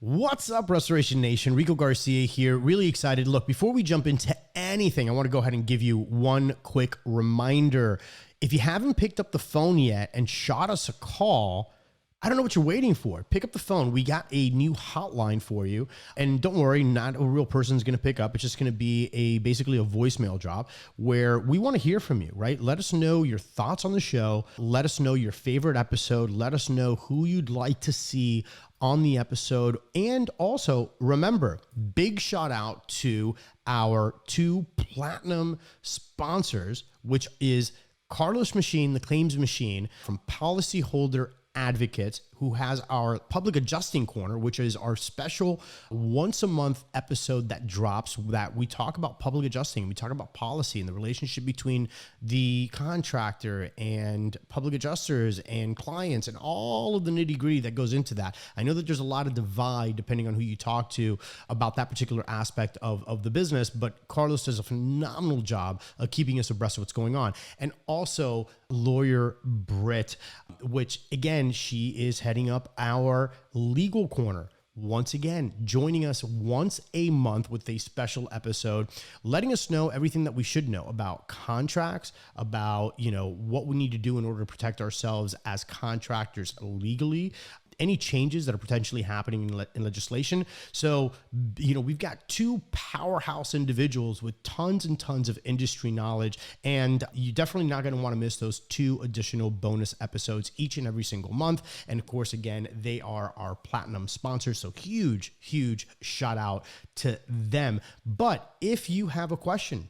What's up, Restoration Nation? Rico Garcia here. Really excited. Look, before we jump into anything, I want to go ahead and give you one quick reminder. If you haven't picked up the phone yet and shot us a call, I don't know what you're waiting for. Pick up the phone. We got a new hotline for you. And don't worry, not a real person's going to pick up. It's just going to be basically a voicemail drop where we want to hear from you, right? Let us know your thoughts on the show. Let us know your favorite episode. Let us know who you'd like to see on the episode. And also remember, big shout out to our two platinum sponsors, which is Carlos Machine, the claims machine, from Policyholder Advocates, who has our public adjusting corner, which is our special once a month episode that drops that we talk about public adjusting. We talk about policy and the relationship between the contractor and public adjusters and clients and all of the nitty gritty that goes into that. I know that there's a lot of divide depending on who you talk to about that particular aspect of the business, but Carlos does a phenomenal job of keeping us abreast of what's going on. And also lawyer Britt, which again, she is heading up our legal corner. Once again, joining us once a month with a special episode, letting us know everything that we should know about contracts, about, what we need to do in order to protect ourselves as contractors legally, any changes that are potentially happening in legislation. So, we've got two powerhouse individuals with tons and tons of industry knowledge, and you're definitely not going to want to miss those two additional bonus episodes each and every single month. And of course, again, they are our platinum sponsors. So huge, huge shout out to them. But if you have a question,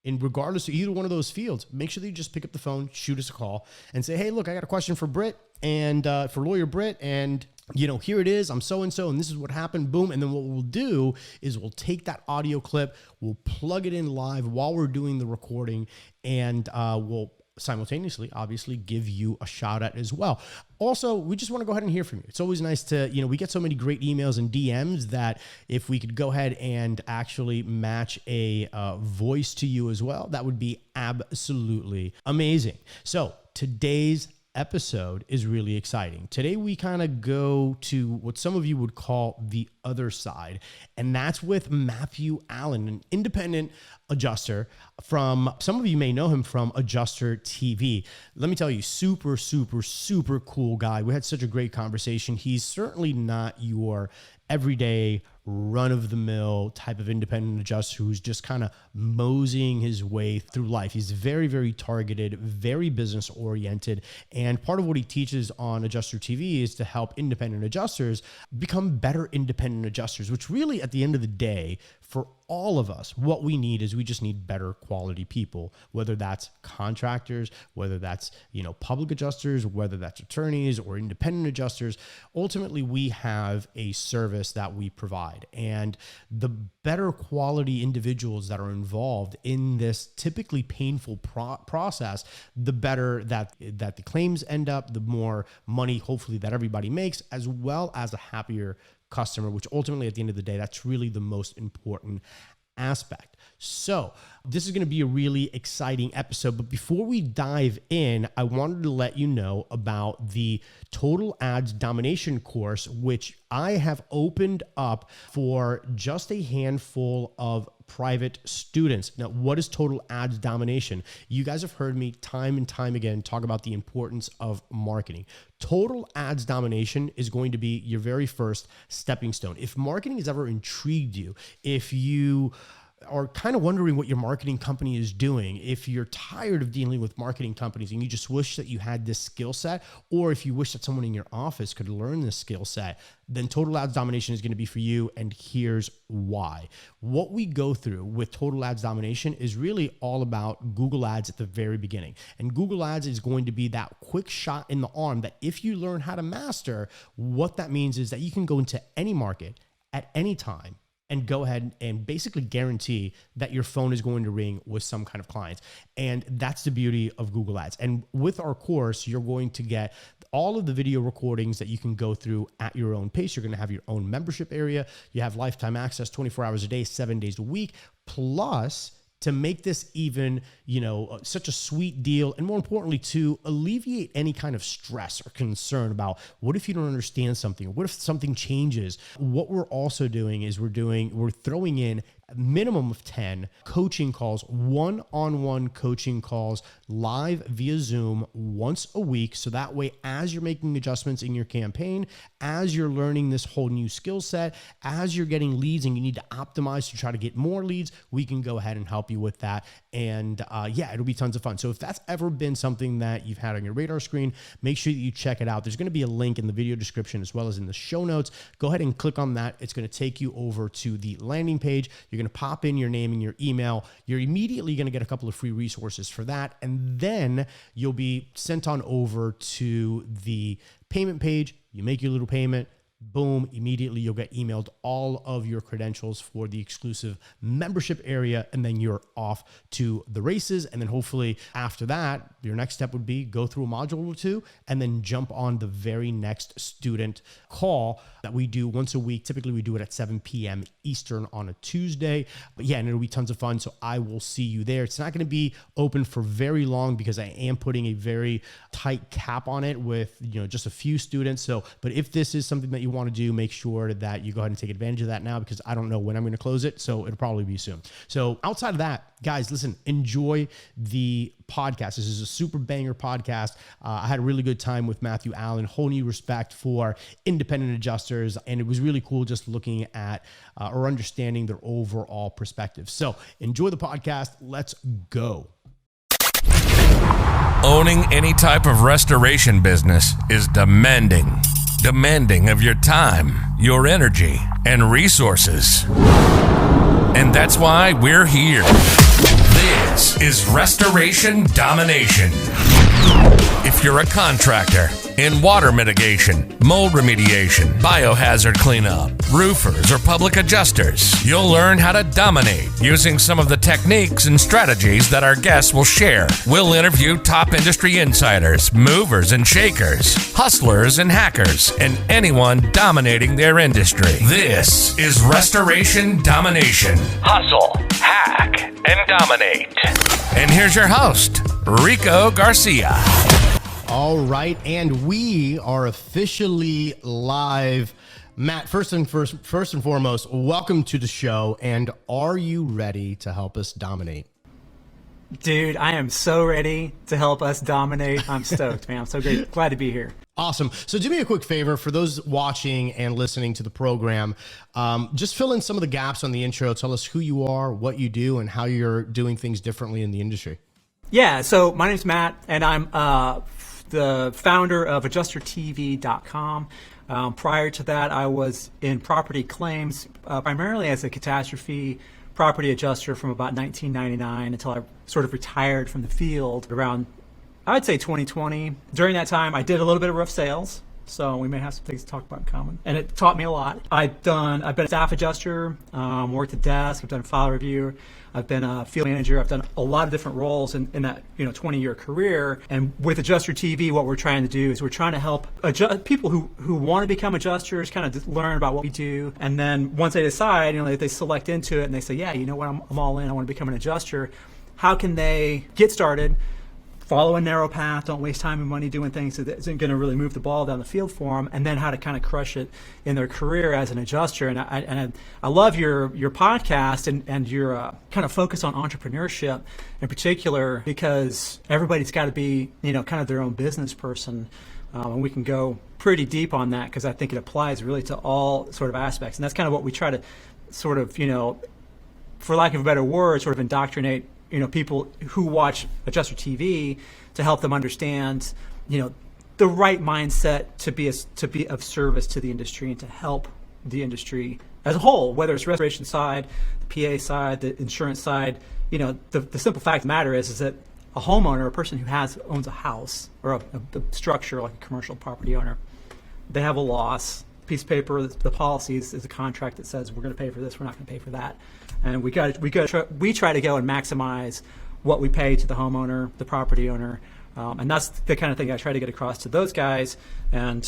in regardless of either one of those fields, make sure that you just pick up the phone, shoot us a call, and say, hey, look, I got a question for Britt and for lawyer Britt, and here it is. I'm so-and-so, and this is what happened. Boom. And then what we'll do is we'll take that audio clip, we'll plug it in live while we're doing the recording, and we'll simultaneously, obviously, give you a shout out as well. Also, we just want to go ahead and hear from you. It's always nice to, we get so many great emails and DMs that if we could go ahead and actually match a voice to you as well, that would be absolutely amazing. So today's episode is really exciting. Today, we kind of go to what some of you would call the other side, and that's with Mathew Allen, an independent adjuster from, some of you may know him from AdjusterTV. Let me tell you, super, super, super cool guy. We had such a great conversation. He's certainly not your everyday run-of-the-mill type of independent adjuster who's just kind of moseying his way through life. He's very, very targeted, very business-oriented, and part of what he teaches on AdjusterTV is to help independent adjusters become better independent adjusters, which really, at the end of the day, for all of us, what we need is we just need better quality people, whether that's contractors, whether that's, public adjusters, whether that's attorneys or independent adjusters. Ultimately, we have a service that we provide, and the better quality individuals that are involved in this typically painful process, the better that the claims end up, the more money, hopefully, that everybody makes, as well as a happier customer, which ultimately at the end of the day, that's really the most important aspect. So this is going to be a really exciting episode. But before we dive in, I wanted to let you know about the Total Ads Domination course, which I have opened up for just a handful of private students. Now, what is Total Ads Domination? You guys have heard me time and time again talk about the importance of marketing. Total Ads Domination is going to be your very first stepping stone. If marketing has ever intrigued you, if you are kind of wondering what your marketing company is doing, if you're tired of dealing with marketing companies and you just wish that you had this skill set, or if you wish that someone in your office could learn this skill set, then Total Ads Domination is going to be for you. And here's why. What we go through with Total Ads Domination is really all about Google Ads at the very beginning. And Google Ads is going to be that quick shot in the arm that if you learn how to master, what that means is that you can go into any market at any time and go ahead and basically guarantee that your phone is going to ring with some kind of clients. And that's the beauty of Google Ads. And with our course, you're going to get all of the video recordings that you can go through at your own pace. You're going to have your own membership area. You have lifetime access 24 hours a day, 7 days a week, plus to make this even, such a sweet deal. And more importantly, to alleviate any kind of stress or concern about what if you don't understand something, or what if something changes. What we're also doing is we're throwing in a minimum of 10 coaching calls, one-on-one coaching calls live via Zoom once a week. So that way, as you're making adjustments in your campaign, as you're learning this whole new skill set, as you're getting leads and you need to optimize to try to get more leads, we can go ahead and help you with that. And it'll be tons of fun. So if that's ever been something that you've had on your radar screen, make sure that you check it out. There's going to be a link in the video description as well as in the show notes. Go ahead and click on that. It's going to take you over to the landing page. You're going to pop in your name and your email. You're immediately going to get a couple of free resources for that. And then you'll be sent on over to the payment page. You make your little payment. Boom, immediately you'll get emailed all of your credentials for the exclusive membership area, and then you're off to the races. And then hopefully after that, your next step would be go through a module or two and then jump on the very next student call that we do once a week. Typically we do it at 7 p.m. Eastern on a Tuesday. But yeah, and it'll be tons of fun. So I will see you there. It's not going to be open for very long because I am putting a very tight cap on it with, just a few students. So, but if this is something that you want to do, make sure that you go ahead and take advantage of that now, because I don't know when I'm going to close it. So it'll probably be soon. So outside of that, guys, listen, enjoy the podcast. This is a super banger podcast. I had a really good time with Mathew Allen, whole new respect for independent adjusters. And it was really cool just looking at or understanding their overall perspective. So enjoy the podcast. Let's go. Owning any type of restoration business is demanding of your time, your energy, and resources. And that's why we're here. This is Restoration Domination. If you're a contractor in water mitigation, mold remediation, biohazard cleanup, roofers, or public adjusters, you'll learn how to dominate using some of the techniques and strategies that our guests will share. We'll interview top industry insiders, movers and shakers, hustlers and hackers, and anyone dominating their industry. This is Restoration Domination. Hustle, hack, and dominate. And here's your host, Rico Garcia. All right, and we are officially live. Matt, first and foremost, welcome to the show. And are you ready to help us dominate? Dude, I am so ready to help us dominate. I'm stoked, man. I'm so great. Glad to be here. Awesome. So do me a quick favor for those watching and listening to the program. Just fill in some of the gaps on the intro. Tell us who you are, what you do, and how you're doing things differently in the industry. Yeah, so my name's Matt, and I'm the founder of AdjusterTV.com. Prior to that, I was in property claims, primarily as a catastrophe property adjuster from about 1999 until I sort of retired from the field around, I would say 2020. During that time, I did a little bit of roof sales, so we may have some things to talk about in common. And it taught me a lot. I've been a staff adjuster, worked at desk, I've done file review, I've been a field manager, I've done a lot of different roles in that 20-year career. And with Adjuster TV, what we're trying to do is we're trying to help people who want to become adjusters kind of learn about what we do. And then once they decide, they select into it and they say, yeah, you know what, I'm all in, I want to become an adjuster. How can they get started? Follow a narrow path, don't waste time and money doing things that isn't going to really move the ball down the field for them, and then how to kind of crush it in their career as an adjuster. And I love your podcast and your kind of focus on entrepreneurship in particular, because everybody's got to be, kind of their own business person. And we can go pretty deep on that because I think it applies really to all sort of aspects. And that's kind of what we try to sort of, for lack of a better word, sort of indoctrinate people who watch Adjuster TV to help them understand, the right mindset to be of service to the industry and to help the industry as a whole, whether it's restoration side, the PA side, the insurance side. The simple fact of the matter is that a homeowner, a person who owns a house or a structure like a commercial property owner, they have a loss. Piece of paper, the policy is a contract that says we're going to pay for this, we're not going to pay for that, and we try to go and maximize what we pay to the homeowner, the property owner, and that's the kind of thing I try to get across to those guys. And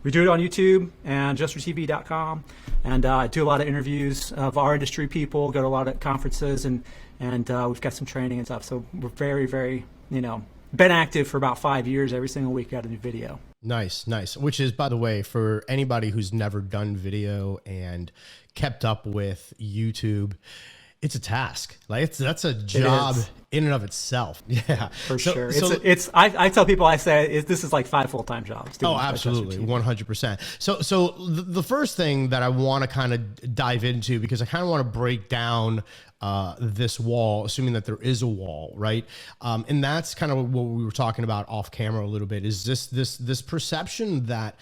we do it on YouTube and AdjusterTV.com, and I do a lot of interviews of our industry people, go to a lot of conferences, and we've got some training and stuff. So we're very, very, been active for about 5 years. Every single week, got a new video. Nice. Which is, by the way, for anybody who's never done video and kept up with YouTube, it's a task. Like that's a job in and of itself. Yeah, for sure. I tell people, I say this is like 5 full-time jobs. Oh, absolutely. 100%. So the first thing that I want to kind of dive into, because I kind of want to break down this wall, assuming that there is a wall, right? And that's kind of what we were talking about off camera a little bit, is this perception that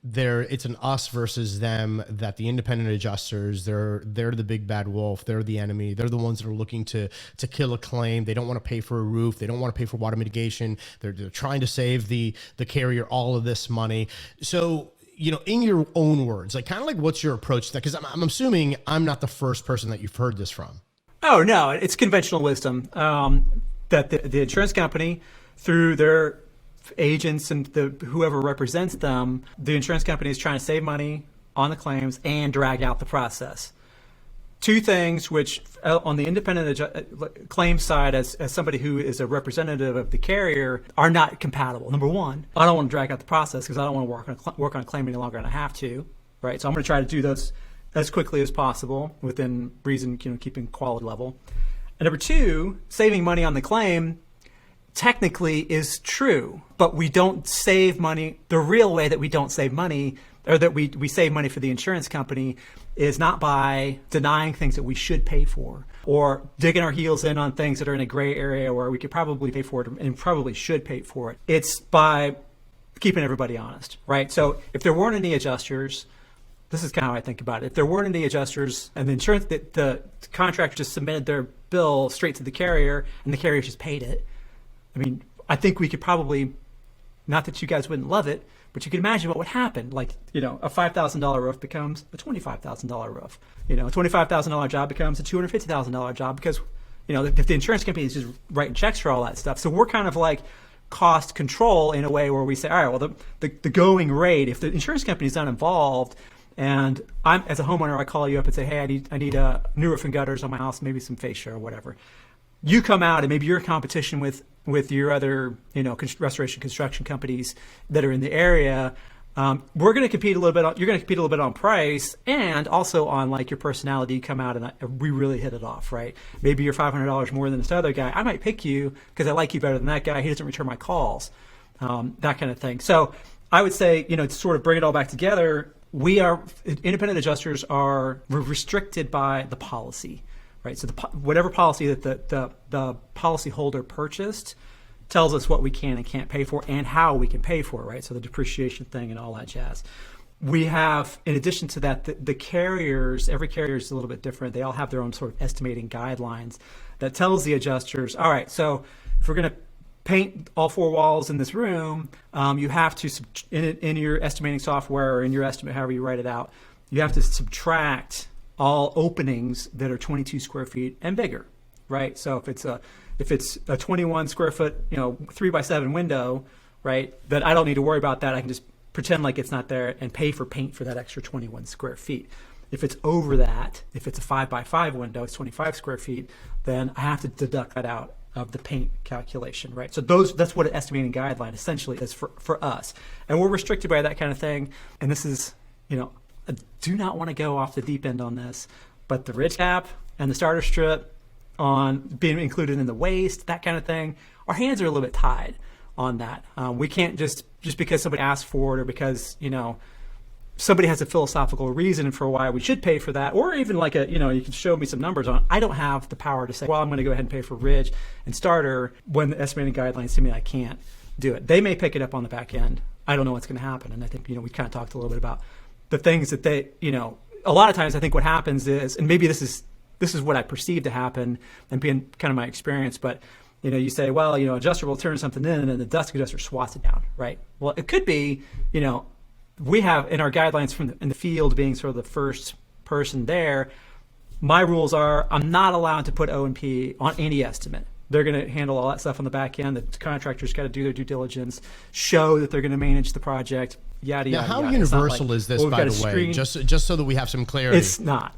it's an us versus them, that the independent adjusters, they're the big bad wolf, they're the enemy, they're the ones that are looking to kill a claim. They don't want to pay for a roof, they don't want to pay for water mitigation, they're trying to save the carrier all of this money. So, in your own words, like kind of like what's your approach to that? Because I'm assuming I'm not the first person that you've heard this from. Oh no, it's conventional wisdom that the insurance company, through their agents and whoever represents them, the insurance company is trying to save money on the claims and drag out the process. Two things which, on the independent claim side, as somebody who is a representative of the carrier, are not compatible. Number one, I don't want to drag out the process because I don't want to work on a claim any longer than I have to, right? So I'm going to try to do those as quickly as possible within reason, keeping quality level. And number two, saving money on the claim technically is true, but we don't save money. The real way that we don't save money, or that we save money for the insurance company, is not by denying things that we should pay for, or digging our heels in on things that are in a gray area where we could probably pay for it and probably should pay for it. It's by keeping everybody honest, right? So if there weren't any adjusters, this is kind of how I think about it. If there weren't any adjusters and the contractor just submitted their bill straight to the carrier and the carrier just paid it, I think we could probably, not that you guys wouldn't love it, but you can imagine what would happen. Like, a $5,000 roof becomes a $25,000 roof. A $25,000 job becomes a $250,000 job because, if the insurance company is just writing checks for all that stuff. So we're kind of like cost control in a way where we say, all right, well, the going rate, if the insurance company is not involved, and I'm, as a homeowner, I call you up and say, hey, I need new roof and gutters on my house, maybe some fascia or whatever. You come out and maybe you're in competition with your other, restoration construction companies that are in the area. We're going to compete a little bit. You're going to compete a little bit on price and also on like your personality. You come out and we really hit it off, right? Maybe you're $500 more than this other guy. I might pick you because I like you better than that guy. He doesn't return my calls, that kind of thing. So I would say, to sort of bring it all back together, independent adjusters we're restricted by the policy. Right, so whatever policy that the policyholder purchased tells us what we can and can't pay for and how we can pay for it, right? So the depreciation thing and all that jazz. We have, in addition to that, the carriers, every carrier is a little bit different. They all have their own sort of estimating guidelines that tells the adjusters, all right, so if we're going to paint all 4 walls in this room, you have to, in your estimating software or in your estimate, however you write it out, you have to subtract all openings that are 22 square feet and bigger, right? So if it's a 21 square foot, 3x7 window, right, that I don't need to worry about that. I can just pretend like it's not there and pay for paint for that extra 21 square feet. If it's over that, if it's a 5x5 window, it's 25 square feet, then I have to deduct that out of the paint calculation, right? So that's what an estimating guideline essentially is for us. And we're restricted by that kind of thing. And this is, I do not want to go off the deep end on this, but the ridge cap and the starter strip on being included in the waste, that kind of thing, our hands are a little bit tied on that. We can't just because somebody asked for it or because, somebody has a philosophical reason for why we should pay for that, or even like you can show me some numbers on it. I don't have the power to say, well, I'm going to go ahead and pay for ridge and starter when the estimating guidelines tell me I can't do it. They may pick it up on the back end. I don't know what's going to happen. And I think, we kind of talked a little bit about the things that they, a lot of times I think what happens is, and maybe this is what I perceive to happen and being kind of my experience, but you say, well, adjuster will turn something in and then the desk adjuster swats it down, right? Well, it could be, we have in our guidelines in the field being sort of the first person there, my rules are I'm not allowed to put O&P on any estimate. They're going to handle all that stuff on the back end. The contractor's got to do their due diligence, show that they're going to manage the project. yada, Now, yada, how yada. universal is this, by the way? Just so that we have some clarity. It's not.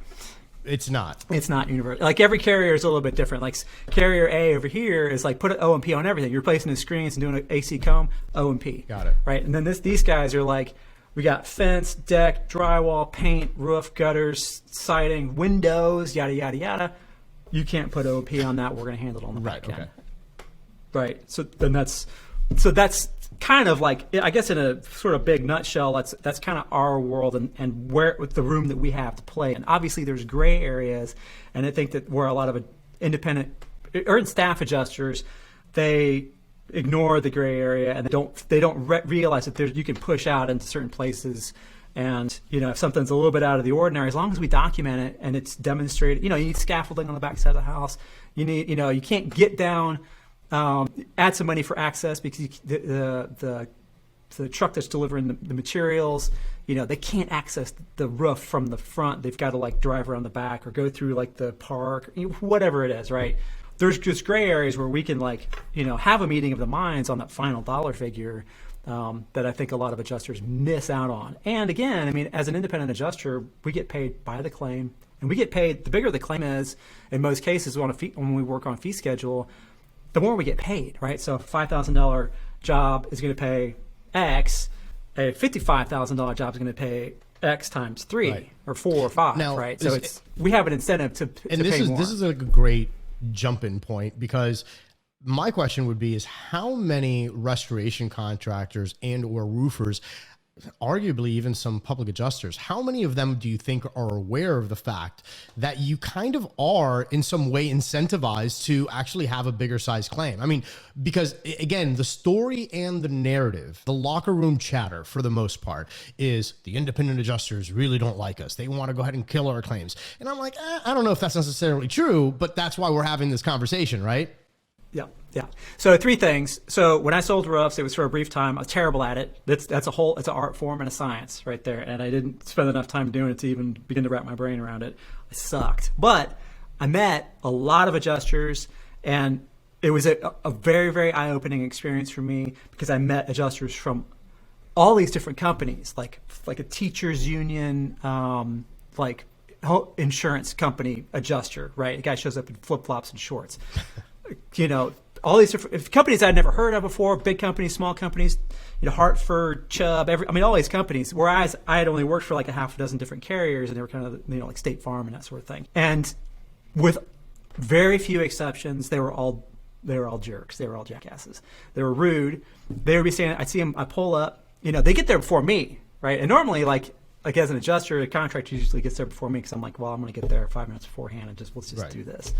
It's not. It's not universal. Like every carrier is a little bit different. Like carrier A over here is like put an O&P on everything. You're replacing the screens and doing an AC comb, O&P. Got it. Right. And then these guys are like, we got fence, deck, drywall, paint, roof, gutters, siding, windows, yada, yada, yada. You can't put O&P on that. We're going to handle it on the back end. Right. So that's kind of like, I guess in a sort of big nutshell, that's kind of our world and where with the room that we have to play. And obviously there's gray areas, and I think that where a lot of independent or staff adjusters, they ignore the gray area and they don't realize that you can push out into certain places. And if something's a little bit out of the ordinary, as long as we document it and it's demonstrated, you need scaffolding on the back side of the house. You need, you can't get down. Add some money for access because the truck that's delivering the materials, they can't access the roof from the front. They've got to like drive around the back or go through like the park, whatever it is, right? There's just gray areas where we can have a meeting of the minds on that final dollar figure that I think a lot of adjusters miss out on. And again, I mean, as an independent adjuster, we get paid by the claim, and we get paid. The bigger the claim is, in most cases, when we work on fee schedule, the more we get paid, right? So a $5,000 job is going to pay X. A $55,000 job is going to pay X times 3 right. or 4 or 5, now, right? So we have an incentive to pay more. This is a great jump-in point, because my question would be is how many restoration contractors and or roofers, arguably even some public adjusters, how many of them do you think are aware of the fact that you kind of are in some way incentivized to actually have a bigger size claim? I mean, because again, the story and the narrative, the locker room chatter for the most part is the independent adjusters really don't like us. They want to go ahead and kill our claims. And I'm like, I don't know if that's necessarily true, but that's why we're having this conversation, right? Yeah. So 3 things. So when I sold roofs, it was for a brief time. I was terrible at it. It's an art form and a science right there. And I didn't spend enough time doing it to even begin to wrap my brain around it. I sucked. But I met a lot of adjusters, and it was a very, very eye-opening experience for me, because I met adjusters from all these different companies, like a teachers union, like insurance company adjuster, right? A guy shows up in flip-flops and shorts. All these different companies I'd never heard of before, big companies, small companies, Hartford, Chubb, all these companies, whereas I had only worked for like a half a dozen different carriers, and they were kind of, like State Farm and that sort of thing. And with very few exceptions, they were all jerks. They were all jackasses. They were rude. They would be saying, I see them, I pull up, they get there before me, right? And normally like as an adjuster, a contractor usually gets there before me, because I'm like, well, I'm going to get there 5 minutes beforehand and let's just do this.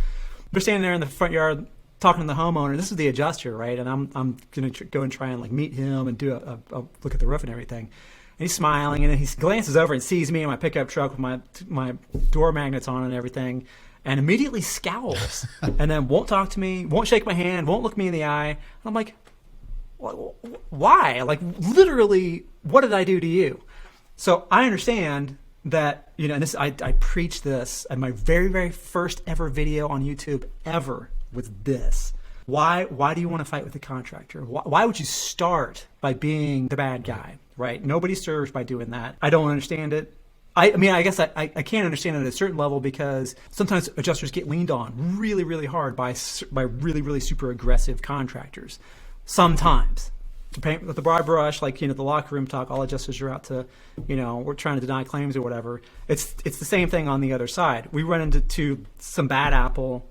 They're standing there in the front yard talking to the homeowner. This is the adjuster, right? And I'm going to go and try and like meet him and do a look at the roof and everything. And he's smiling, and then he glances over and sees me in my pickup truck with my door magnets on and everything, and immediately scowls, and then won't talk to me, won't shake my hand, won't look me in the eye. And I'm like, why? Like, literally, what did I do to you? So I understand that, and this, I preach this, and my very, very first ever video on YouTube ever was this. Why do you want to fight with the contractor? Why would you start by being the bad guy, right? Nobody serves by doing that. I don't understand it. I mean, I guess I can't understand it at a certain level, because sometimes adjusters get leaned on really, really hard by really, really super aggressive contractors. Sometimes. To paint with the broad brush, like, the locker room talk, all adjusters are out to, we're trying to deny claims or whatever. It's the same thing on the other side. We run into some bad apple,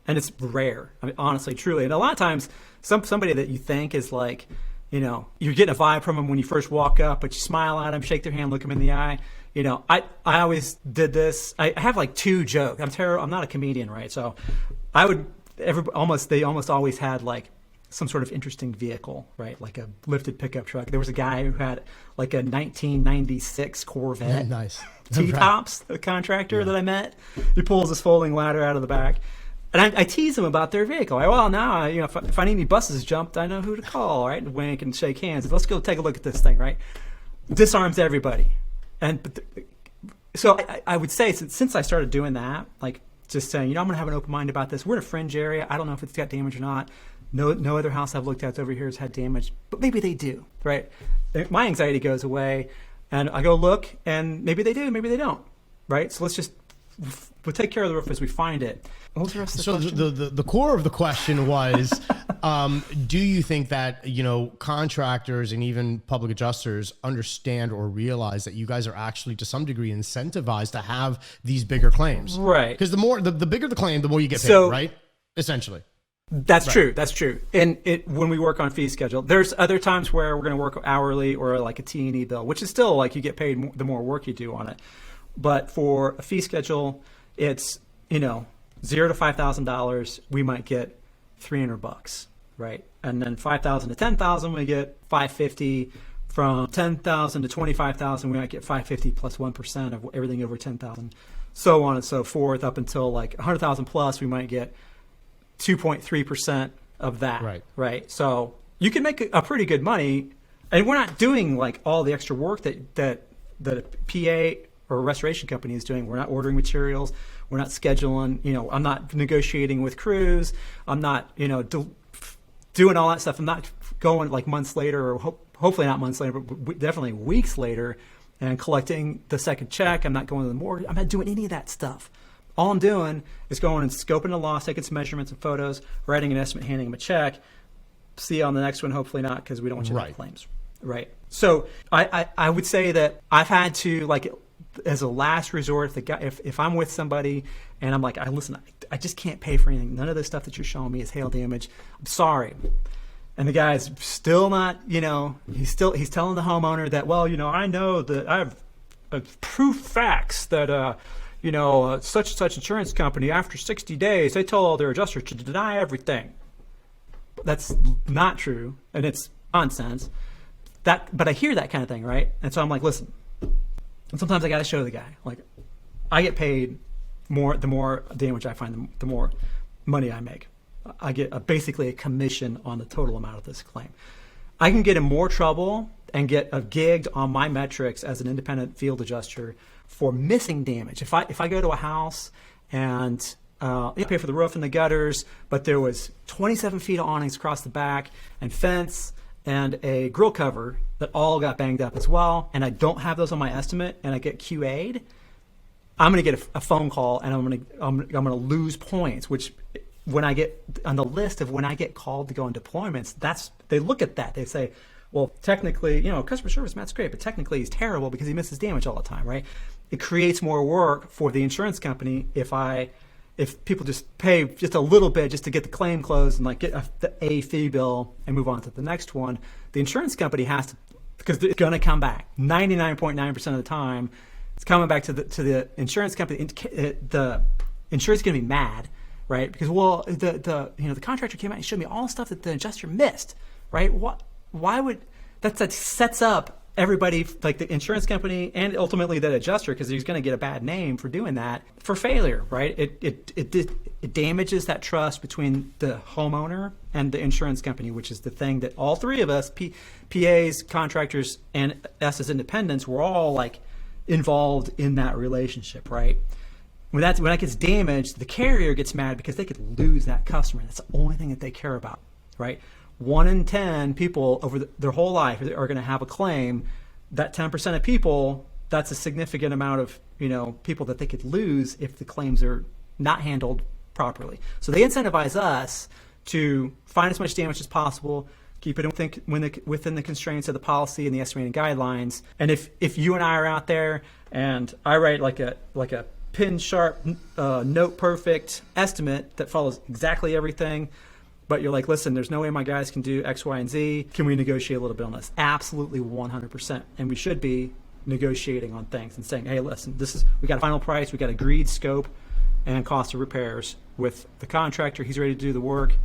and it's rare. I mean, honestly, truly. And a lot of times, somebody that you think is like, you're getting a vibe from them when you first walk up, but you smile at them, shake their hand, look them in the eye. I always did this. I have like 2 jokes. I'm not a comedian, right? So they almost always had like some sort of interesting vehicle, right? Like a lifted pickup truck. There was a guy who had like a 1996 Corvette. Nice. T-tops, the contractor that I met. He pulls his folding ladder out of the back. And I tease him about their vehicle. Now, if I need any buses jumped, I know who to call, right? And wink and shake hands. Let's go take a look at this thing, right? Disarms everybody. So I would say, since I started doing that, like just saying, I'm going to have an open mind about this. We're in a fringe area. I don't know if it's got damage or not. No other house I've looked at over here has had damage, but maybe they do, right? my anxiety goes away, and I go look, and maybe they do, maybe they don't, right? So we'll take care of the roof as we find it. What was the rest of the question? The core of the question was, do you think that, contractors and even public adjusters understand or realize that you guys are actually to some degree incentivized to have these bigger claims? Right. Because the bigger the claim, the more you get paid, right? Essentially. That's true. That's true. And when we work on fee schedule, there's other times where we're going to work hourly or like a T&E bill, which is still like you get paid more, the more work you do on it. But for a fee schedule, it's, $0 to $5,000, we might get $300, right? And then $5,000 to $10,000, we get $550. From $10,000 to $25,000, we might get $550 plus 1% of everything over $10,000, so on and so forth, up until like $100,000 plus, we might get 2.3% of that, right? So you can make a pretty good money, and we're not doing like all the extra work that a PA or a restoration company is doing. We're not ordering materials. We're not scheduling. I'm not negotiating with crews. I'm not, doing all that stuff. I'm not going like months later, or hopefully not months later, but definitely weeks later, and collecting the second check. I'm not going to the mortgage. I'm not doing any of that stuff. All I'm doing is going and scoping the loss, taking some measurements and photos, writing an estimate, handing them a check. See you on the next one. Hopefully not, because we don't want you to have claims. Right. So I would say that I've had to, like, as a last resort, if I'm with somebody and I'm like, listen, I just can't pay for anything. None of the stuff that you're showing me is hail damage. I'm sorry. And the guy's still not, he's telling the homeowner that, well, I know that I have proof facts that, such and such insurance company, after 60 days, they tell all their adjusters to deny everything. That's not true, and it's nonsense. But I hear that kind of thing, right? And so I'm like, listen. And sometimes I got to show the guy, like, I get paid more. The more damage I find, the more money I make. I get basically a commission on the total amount of this claim. I can get in more trouble and get gigged on my metrics as an independent field adjuster for missing damage. If I go to a house and pay for the roof and the gutters, but there was 27 feet of awnings across the back and fence and a grill cover that all got banged up as well, and I don't have those on my estimate, and I get QA'd, I'm going to get a phone call, and I'm going to lose points. Which, when I get on the list of when I get called to go on deployments, they look at that. They say, well, technically, customer service, Matt's great, but technically he's terrible because he misses damage all the time, right? It creates more work for the insurance company if people just pay just a little bit just to get the claim closed and like get a fee bill and move on to the next one. The insurance company has to, because it's going to come back 99.9% of the time. It's coming back to the insurance company. The insurance is going to be mad, right? Because the contractor came out and showed me all the stuff that the adjuster missed, right? Why would that sets up everybody, like the insurance company and ultimately that adjuster, because he's going to get a bad name for doing that, for failure, right? It damages that trust between the homeowner and the insurance company, which is the thing that all three of us, PAs, contractors, and us as independents, we're all like involved in that relationship, right? When that gets damaged, the carrier gets mad because they could lose that customer. That's the only thing that they care about, right? 1 in 10 people over their whole life are going to have a claim. That 10% of people, that's a significant amount of people that they could lose if the claims are not handled properly. So they incentivize us to find as much damage as possible, keep it within the constraints of the policy and the estimating guidelines. And if you and I are out there and I write like a pin sharp, note perfect estimate that follows exactly everything, but you're like, listen, there's no way my guys can do X, Y, and Z. Can we negotiate a little bit on this? Absolutely, 100%. And we should be negotiating on things and saying, hey, listen, we got a final price, we got agreed scope and cost of repairs with the contractor. He's ready to do the work.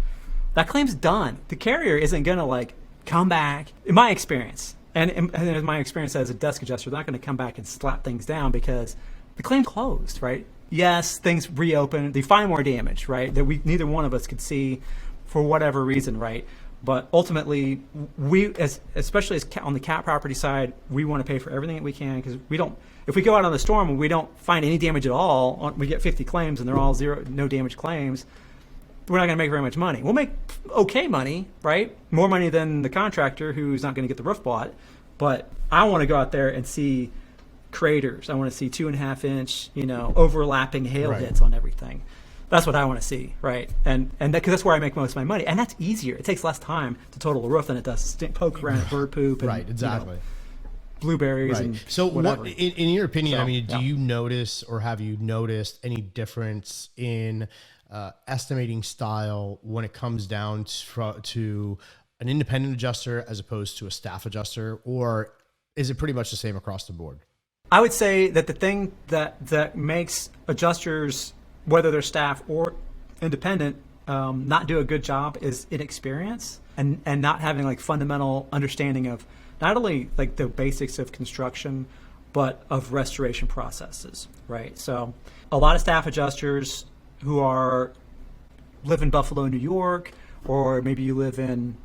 That claim's done. The carrier isn't going to like come back, in my experience, and in my experience as a desk adjuster, they're not going to come back and slap things down because the claim's closed, right? Yes, things reopen. They find more damage, right, that neither one of us could see for whatever reason, right? But ultimately, especially on the cat property side, we want to pay for everything that we can, because if we go out on the storm and we don't find any damage at all, we get 50 claims and they're all no damage claims, we're not going to make very much money. We'll make okay money, right? More money than the contractor who's not going to get the roof bought, But I want to go out there and see craters. I want to see 2.5-inch, overlapping hail hits on everything. That's what I want to see, right? And because that's where I make most of my money, and that's easier. It takes less time to total a roof than it does to poke around at bird poop and right, exactly. Blueberries and so whatever. What, in your opinion, do you notice, or have you noticed any difference in estimating style when it comes down to an independent adjuster as opposed to a staff adjuster, or is it pretty much the same across the board? I would say that the thing that makes adjusters, whether they're staff or independent, not do a good job is inexperience and not having like fundamental understanding of not only like the basics of construction, but of restoration processes, right? So a lot of staff adjusters who live in Buffalo, New York, or maybe you live in,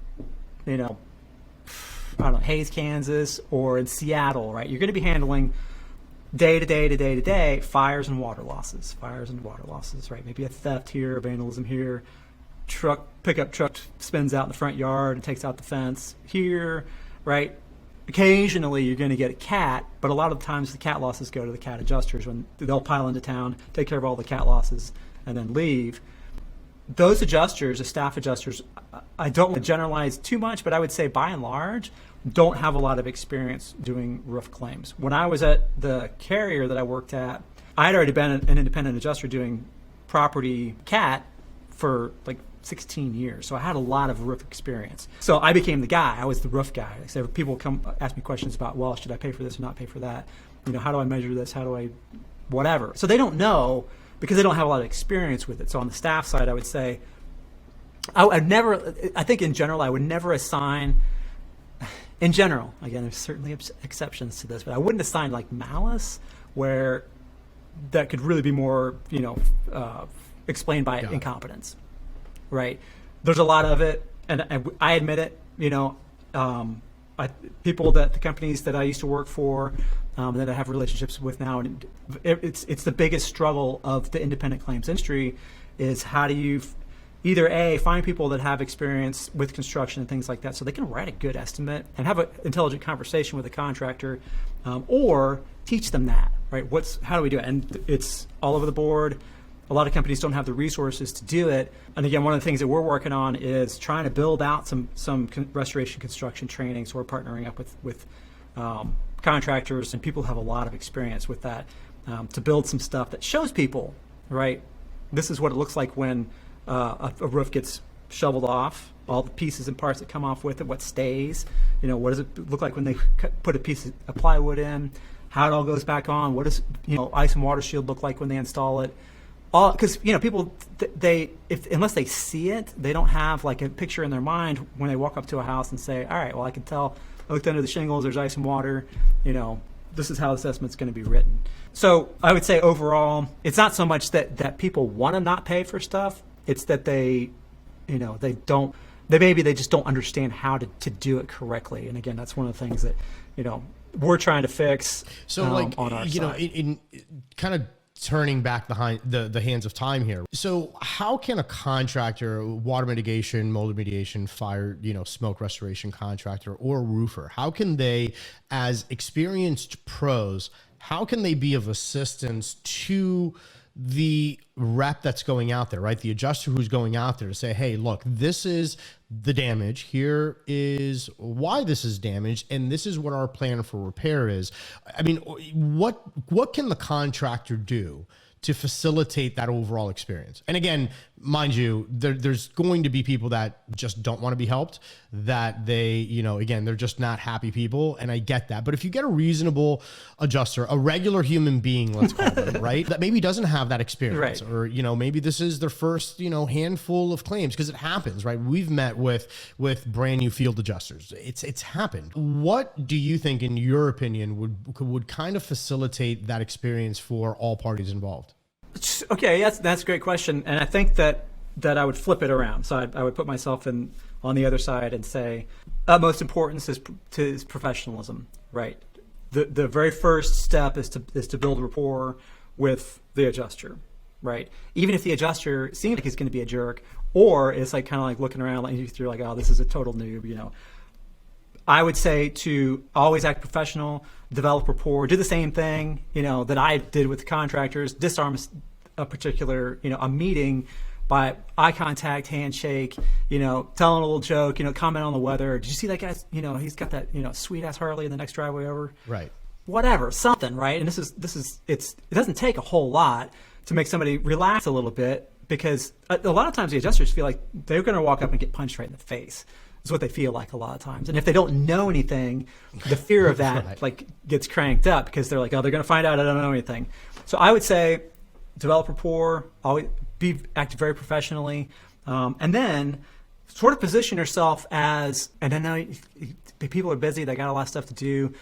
Hays, Kansas, or in Seattle, right? You're going to be handling day to day fires and water losses, right? Maybe a theft here, a vandalism here, pickup truck spins out in the front yard and takes out the fence here, right? Occasionally you're going to get a cat, but a lot of times the cat losses go to the cat adjusters when they'll pile into town, take care of all the cat losses, and then leave. Those adjusters, the staff adjusters, I don't want to generalize too much, but I would say by and large, don't have a lot of experience doing roof claims. When I was at the carrier that I worked at, I had already been an independent adjuster doing property cat for like 16 years. So I had a lot of roof experience. So I became the guy. I was the roof guy. So people come ask me questions about, well, should I pay for this or not pay for that? How do I measure this? How do I, whatever. So they don't know because they don't have a lot of experience with it. So on the staff side, I would say, I think in general, I would never assign, in general, again, there's certainly exceptions to this, but I wouldn't assign like malice where that could really be more, explained by incompetence, right? There's a lot of it, and I admit it, people the companies that I used to work for, that I have relationships with now, and it's the biggest struggle of the independent claims industry is how do you either find people that have experience with construction and things like that so they can write a good estimate and have an intelligent conversation with a contractor, or teach them that, right? How do we do it? And it's all over the board. A lot of companies don't have the resources to do it. And again, one of the things that we're working on is trying to build out some restoration construction training. So we're partnering up with contractors and people who have a lot of experience with that, to build some stuff that shows people, right? This is what it looks like when a roof gets shoveled off, all the pieces and parts that come off with it, what stays, what does it look like when they put a piece of plywood in, how it all goes back on, what does ice and water shield look like when they install it, all because people unless they see it, they don't have like a picture in their mind when they walk up to a house and say, all right, well, I can tell, I looked under the shingles, there's ice and water, this is how this essament's going to be written. So I would say overall, it's not so much that people want to not pay for stuff. It's that they just don't understand how to do it correctly. And again, that's one of the things that, we're trying to fix. So on our side. in kind of turning back the hands of time here. So how can a contractor, water mitigation, mold remediation, fire, smoke restoration contractor or roofer, how can they, as experienced pros, how can they be of assistance to the rep that's going out there, right? The adjuster who's going out there to say, hey, look, this is the damage. Here is why this is damaged. And this is what our plan for repair is. I mean, what can the contractor do to facilitate that overall experience? And again, mind you, there's going to be people that just don't want to be helped, that they, again, they're just not happy people. And I get that. But if you get a reasonable adjuster, a regular human being, let's call them, right, that maybe doesn't have that experience, right, or, maybe this is their first, handful of claims, because it happens, right? We've met with brand new field adjusters. It's happened. What do you think, in your opinion, would kind of facilitate that experience for all parties involved? Okay, that's a great question, and I think that I would flip it around. So I would put myself on the other side and say, utmost importance is professionalism, right? The very first step is to build rapport with the adjuster, right? Even if the adjuster seems like he's going to be a jerk, or it's like kind of like looking around, like you're like, oh, this is a total noob, I would say to always act professional, develop rapport, do the same thing, that I did with contractors, disarm a particular, a meeting by eye contact, handshake, telling a little joke, comment on the weather. Did you see that guy? He's got that, sweet ass Harley in the next driveway over. Right. Whatever, something, right? And it doesn't take a whole lot to make somebody relax a little bit, because a lot of times the adjusters feel like they're going to walk up and get punched right in the face. Is what they feel like a lot of times. And if they don't know anything, the fear of that right. gets cranked up, because they're like, oh, they're going to find out I don't know anything. So I would say develop rapport, always act very professionally, and then sort of position yourself as, and I know people are busy, they got a lot of stuff to do.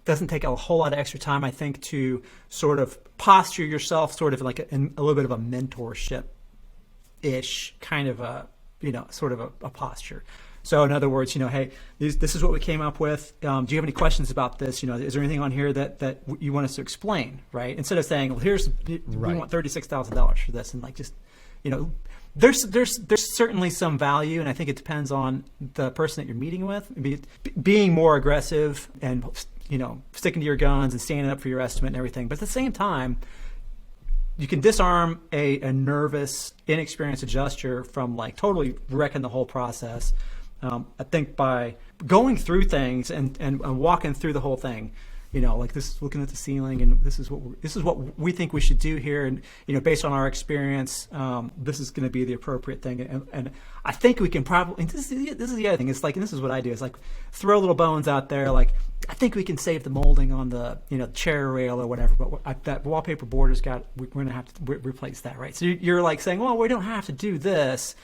Doesn't take a whole lot of extra time, I think, to sort of posture yourself sort of like a little bit of a mentorship-ish kind of a, sort of a posture. So in other words, hey, this is what we came up with. Do you have any questions about this? Is there anything on here that you want us to explain, right? Instead of saying, well, we want $36,000 for this, and there's certainly some value, and I think it depends on the person that you're meeting with. Being more aggressive and sticking to your guns and standing up for your estimate and everything. But at the same time, you can disarm a nervous, inexperienced adjuster from totally wrecking the whole process. I think by going through things and walking through the whole thing, this, looking at the ceiling, and this is what we think we should do here, and based on our experience, this is going to be the appropriate thing. And I think we can probably. And this is the other thing. It's and this is what I do. It's throw little bones out there. I think we can save the molding on the chair rail or whatever, but that wallpaper border's we're going to have to replace that, right? So you're saying, well, we don't have to do this.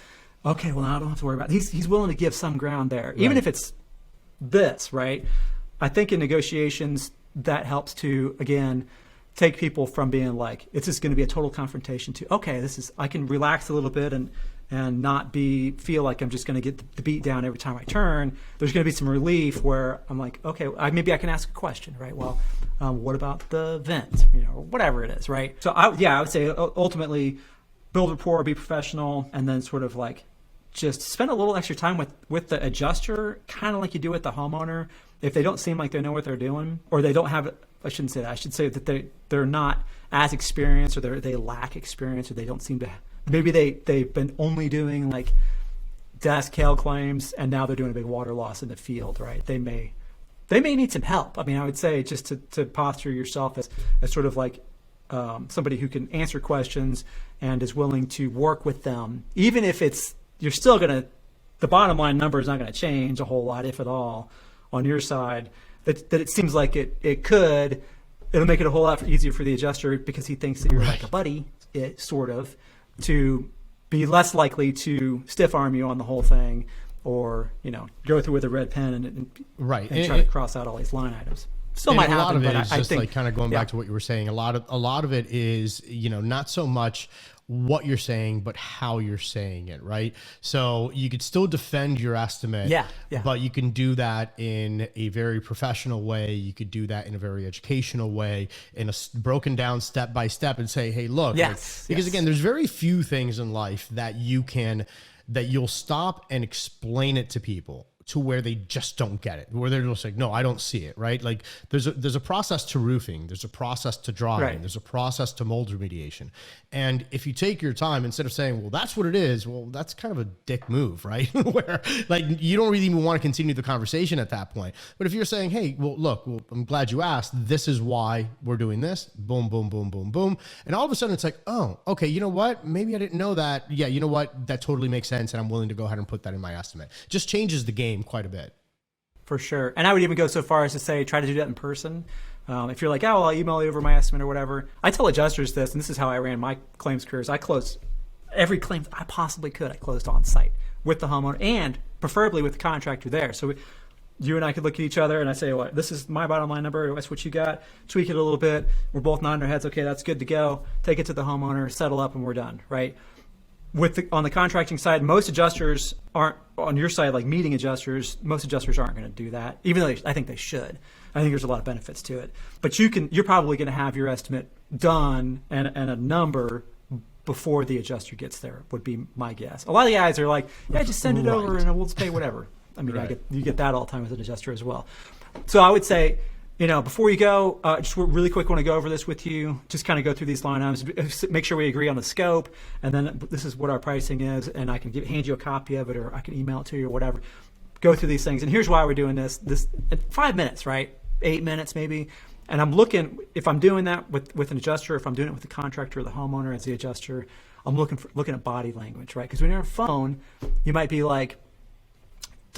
Okay, well, I don't have to worry about it. He's willing to give some ground there, even if it's this, right? I think in negotiations, that helps to, again, take people from being it's just going to be a total confrontation to, okay, I can relax a little bit and not feel like I'm just going to get the beat down every time I turn. There's going to be some relief where I'm like, okay, maybe I can ask a question, right? Well, what about the vent, or whatever it is, right? So I would say ultimately build rapport, be professional, and then sort of just spend a little extra time with the adjuster, kind of like you do with the homeowner. If they don't seem like they know what they're doing, or they don't have, I shouldn't say that. I should say that they're not as experienced, or they lack experience, or they don't seem to. Maybe they've been only doing desk hail claims, and now they're doing a big water loss in the field, right? They may need some help. I mean, I would say just to posture yourself as sort of somebody who can answer questions and is willing to work with them, even if you're still the bottom line number is not going to change a whole lot, if at all, on your side, that it seems like it'll make it a whole lot easier for the adjuster, because he thinks that you're like a buddy, sort of, to be less likely to stiff arm you on the whole thing, or go through with a red pen and try to cross out all these line items. Still might happen, but I think kind of going back to what you were saying. A lot of it is not so much what you're saying, but how you're saying it, right? So you could still defend your estimate, but you can do that in a very professional way. You could do that in a very educational way, in a broken down step by step, and say, hey, look, because again, there's very few things in life that you'll stop and explain it to people to where they just don't get it, where they're just like, no, I don't see it, right? There's a process to roofing, there's a process to drawing, there's a process to mold remediation. And if you take your time, instead of saying, well, that's what it is, well, that's kind of a dick move, right? Where you don't really even want to continue the conversation at that point. But if you're saying, hey, well, look, I'm glad you asked, this is why we're doing this, boom, boom, boom, boom, boom. And all of a sudden it's like, oh, okay, you know what? Maybe I didn't know that. Yeah, you know what? That totally makes sense. And I'm willing to go ahead and put that in my estimate. Just changes the game quite a bit. For sure. And I would even go so far as to say, try to do that in person. If you're like, oh, well, I'll email you over my estimate or whatever. I tell adjusters this, and this is how I ran my claims careers. I closed every claim I possibly could. I closed on site with the homeowner, and preferably with the contractor there. So you and I could look at each other, and I say, well, this is my bottom line number. That's what you got. Tweak it a little bit. We're both nodding our heads. Okay, that's good to go. Take it to the homeowner, settle up, and we're done, right? On the contracting side, most adjusters aren't, on your side, like meeting adjusters, most adjusters aren't going to do that, even though I think they should. I think there's a lot of benefits to it. But you're probably going to have your estimate done and a number before the adjuster gets there, would be my guess. A lot of the guys are like, yeah, just send it over and we'll just pay whatever. I mean, Right. you get that all the time with an adjuster as well. So I would say, before you go, just really quick, want to go over this with you. Just kind of go through these line items, make sure we agree on the scope, and then this is what our pricing is, and I can hand you a copy of it, or I can email it to you, or whatever. Go through these things, and here's why we're doing this in 5 minutes, right? 8 minutes maybe. And I'm looking, if I'm doing that with an adjuster, if I'm doing it with the contractor or the homeowner as the adjuster, I'm looking at body language, right? Because when you're on a phone, you might be like,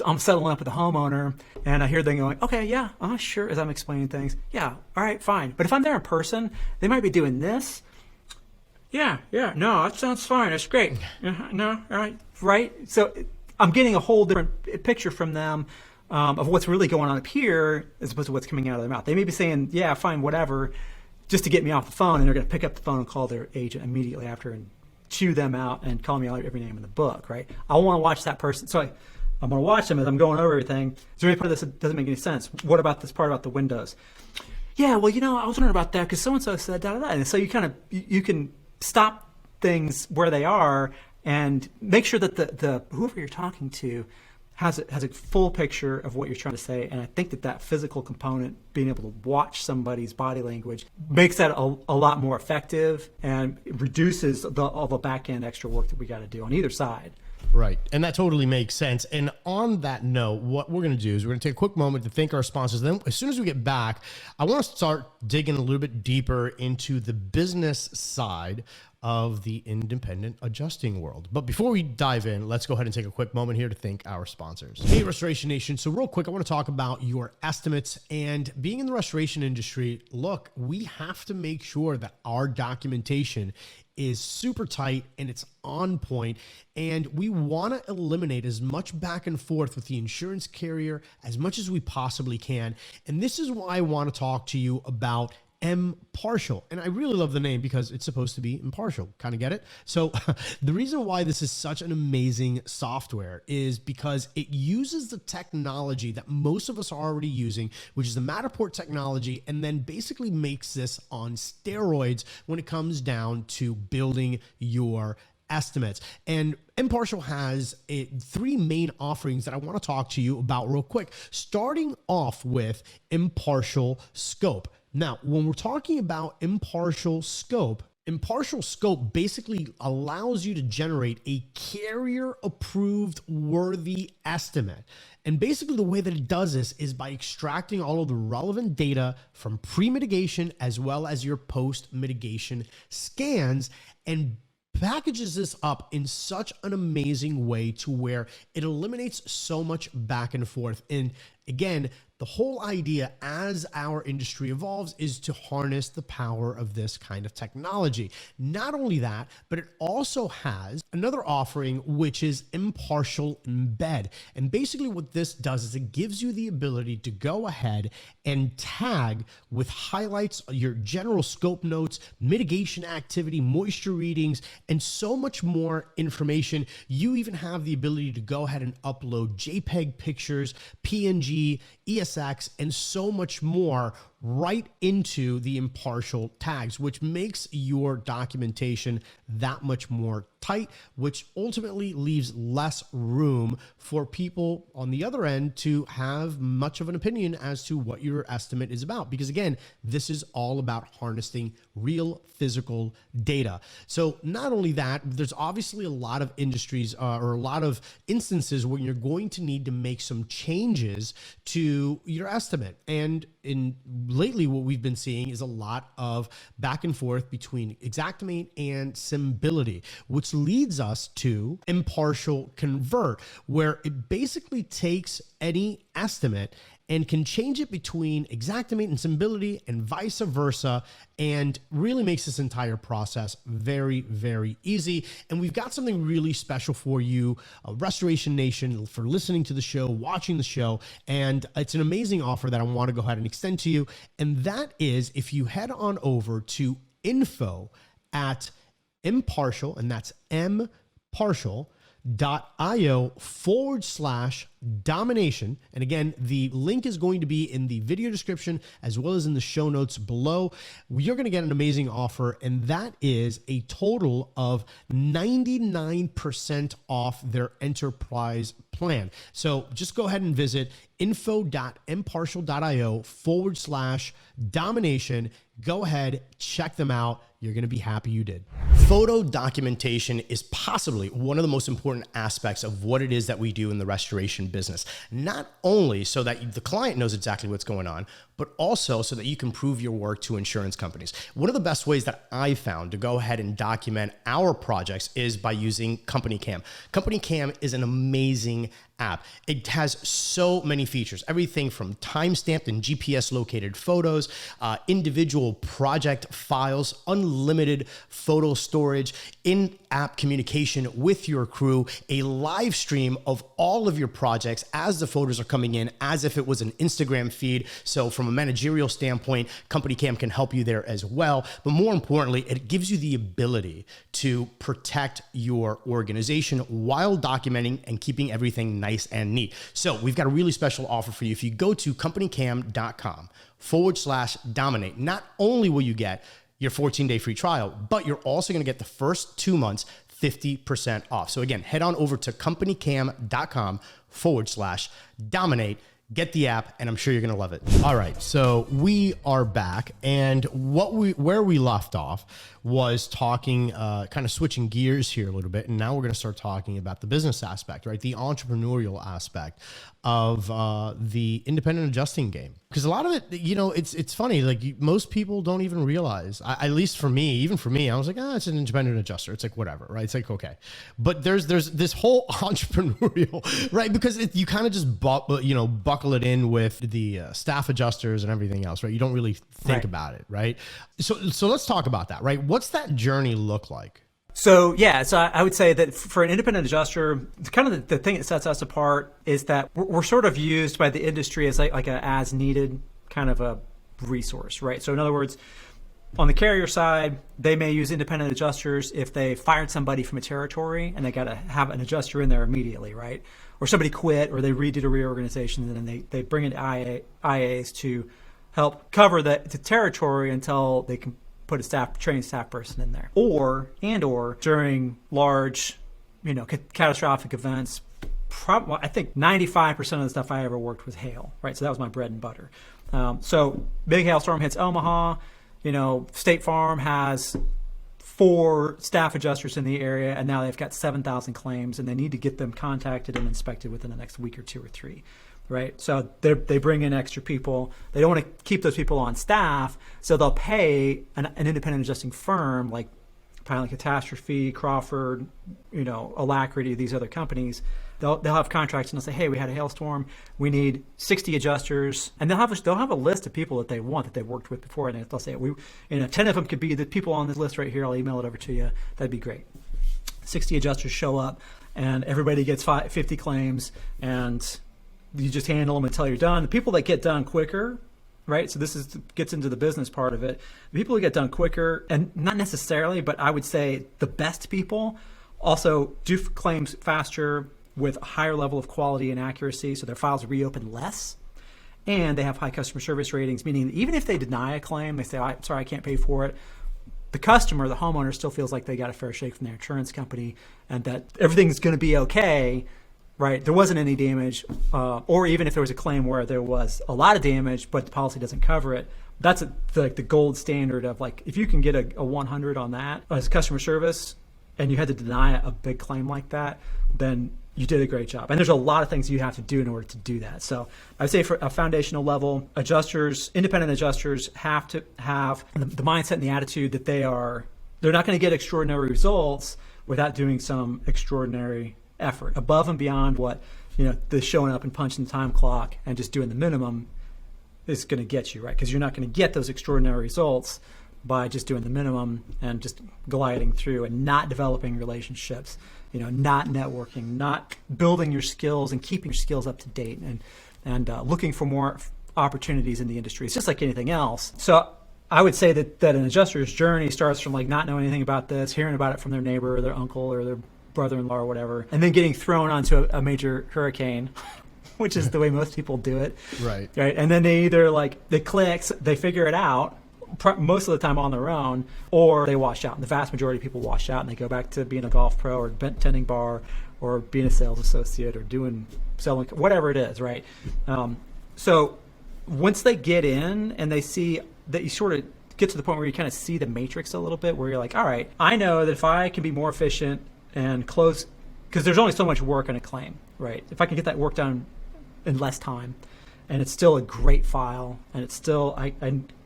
I'm settling up with the homeowner, and I hear them going, okay, yeah, sure, as I'm explaining things. Yeah, all right, fine. But if I'm there in person, they might be doing this. Yeah, no, that sounds fine. That's great. No, all right. So I'm getting a whole different picture from them of what's really going on up here as opposed to what's coming out of their mouth. They may be saying, yeah, fine, whatever, just to get me off the phone, and they're going to pick up the phone and call their agent immediately after and chew them out and call me out every name in the book, right? I want to watch that person. So I'm going to watch them as I'm going over everything. Is there any part of this that doesn't make any sense? What about this part about the windows? Yeah, well, I was wondering about that because so-and-so said da-da-da. And so you can stop things where they are and make sure that the whoever you're talking to has a full picture of what you're trying to say. And I think that physical component, being able to watch somebody's body language, makes that a lot more effective and reduces all the back end extra work that we got to do on either side. Right. And that totally makes sense. And on that note, what we're going to do is we're going to take a quick moment to thank our sponsors. Then as soon as we get back, I want to start digging a little bit deeper into the business side of the independent adjusting world. But before we dive in, let's go ahead and take a quick moment here to thank our sponsors. Hey, Restoration Nation. So real quick, I want to talk about your estimates. And being in the restoration industry, look, we have to make sure that our documentation is super tight and it's on point, and we want to eliminate as much back and forth with the insurance carrier as much as we possibly can. And this is why I want to talk to you about Impartial. And I really love the name because it's supposed to be impartial. Kind of get it? So the reason why this is such an amazing software is because it uses the technology that most of us are already using, which is the Matterport technology, and then basically makes this on steroids when it comes down to building your estimates. And Impartial has three main offerings that I want to talk to you about real quick, starting off with Impartial Scope. Now, when we're talking about Impartial Scope basically allows you to generate a carrier-approved worthy estimate. And basically the way that it does this is by extracting all of the relevant data from pre-mitigation as well as your post-mitigation scans, and packages this up in such an amazing way to where it eliminates so much back and forth. And again, the whole idea as our industry evolves is to harness the power of this kind of technology. Not only that, but it also has another offering, which is Impartial Embed. And basically what this does is it gives you the ability to go ahead and tag with highlights, your general scope notes, mitigation activity, moisture readings, and so much more information. You even have the ability to go ahead and upload JPEG pictures, PNG, ESX, and so much more right into the Impartial tags, which makes your documentation that much more tight, which ultimately leaves less room for people on the other end to have much of an opinion as to what your estimate is about. Because again, this is all about harnessing real physical data. So not only that, there's obviously a lot of industries or a lot of instances where you're going to need to make some changes to your estimate. And lately what we've been seeing is a lot of back and forth between Xactimate and Symbility, which leads us to Impartial Convert, where it basically takes any estimate and can change it between Xactimate and Symbility and vice versa, and really makes this entire process very, very easy. And we've got something really special for you, Restoration Nation, for listening to the show, watching the show, and it's an amazing offer that I want to go ahead and extend to you. And that is, if you head on over to info@Impartial, and that's impartial.io/domination. And again, the link is going to be in the video description as well as in the show notes below. You're going to get an amazing offer, and that is a total of 99% off their enterprise plan. So just go ahead and visit info.impartial.io/domination. Go ahead, check them out. You're going to be happy you did. Photo documentation is possibly one of the most important aspects of what it is that we do in the restoration business. Not only so that the client knows exactly what's going on, but also so that you can prove your work to insurance companies. One of the best ways that I found to go ahead and document our projects is by using Company Cam. Company Cam is an amazing app. It has so many features, everything from time-stamped and GPS located photos, individual project files, unlimited photo storage, in-app communication with your crew, a live stream of all of your projects as the photos are coming in, as if it was an Instagram feed. So from a managerial standpoint, Company Cam can help you there as well. But more importantly, it gives you the ability to protect your organization while documenting and keeping everything nice and neat. So we've got a really special offer for you. If you go to companycam.com/dominate, not only will you get your 14-day free trial, but you're also going to get the first 2 months 50% off. So again, head on over to companycam.com/dominate. Get the app, and I'm sure you're going to love it. All right, so we are back, and where we left off was talking, kind of switching gears here a little bit, and now we're going to start talking about the business aspect, right? The entrepreneurial aspect of the independent adjusting game. Because a lot of it, it's funny. Like most people don't even realize. At least for me, even for me, I was like, it's an independent adjuster. It's like whatever, right? It's like okay, but there's this whole entrepreneurial, right? Because you kind of just buckle it in with the staff adjusters and everything else, right? You don't really think about it, right? So let's talk about that, right? What's that journey look like? So I would say that for an independent adjuster, kind of the thing that sets us apart is that we're sort of used by the industry as like a as needed kind of a resource, right? So in other words, on the carrier side, they may use independent adjusters if they fired somebody from a territory and they got to have an adjuster in there immediately, right? Or somebody quit or they redid a reorganization and then they bring in IAs to help cover the territory until they can put a trained staff person in there, or during large, catastrophic events. I think 95% of the stuff I ever worked was hail, right? So that was my bread and butter. So big hailstorm hits Omaha. State Farm has 4 staff adjusters in the area, and now they've got 7,000 claims, and they need to get them contacted and inspected within the next week or 2 or 3. Right. So they bring in extra people. They don't want to keep those people on staff. So they'll pay an independent adjusting firm like Pilot Catastrophe, Crawford, Alacrity, these other companies. They'll have contracts and they'll say, hey, we had a hailstorm. We need 60 adjusters. And they'll have a list of people that they want that they've worked with before. And they'll say, 10 of them could be the people on this list right here. I'll email it over to you. That'd be great. 60 adjusters show up and everybody gets 50 claims and you just handle them until you're done. The people that get done quicker, right? So this gets into the business part of it. The people who get done quicker, and not necessarily, but I would say the best people also do claims faster with a higher level of quality and accuracy. So their files reopen less, and they have high customer service ratings, meaning that even if they deny a claim, they say, sorry, I can't pay for it. The customer, the homeowner, still feels like they got a fair shake from their insurance company and that everything's going to be okay. Right, there wasn't any damage, or even if there was a claim where there was a lot of damage, but the policy doesn't cover it. That's the gold standard of like if you can get a 100 on that as customer service, and you had to deny a big claim like that, then you did a great job. And there's a lot of things you have to do in order to do that. So I'd say for a foundational level, independent adjusters have to have the mindset and the attitude that they're not going to get extraordinary results without doing some extraordinary effort above and beyond what the showing up and punching the time clock and just doing the minimum is going to get you, right? Because you're not going to get those extraordinary results by just doing the minimum and just gliding through and not developing relationships, not networking, not building your skills and keeping your skills up to date and looking for more opportunities in the industry. It's just like anything else. So I would say that an adjuster's journey starts from like not knowing anything about this, hearing about it from their neighbor or their uncle or their brother-in-law or whatever, and then getting thrown onto a major hurricane, which is the way most people do it. Right. And then they either they click, they figure it out, most of the time on their own, or they wash out. And the vast majority of people wash out and they go back to being a golf pro or tending bar or being a sales associate or selling, whatever it is, right? So once they get in and they see that, you sort of get to the point where you kind of see the matrix a little bit, where you're like, all right, I know that if I can be more efficient and close, because there's only so much work in a claim, right? If I can get that work done in less time, and it's still a great file, and it's still, I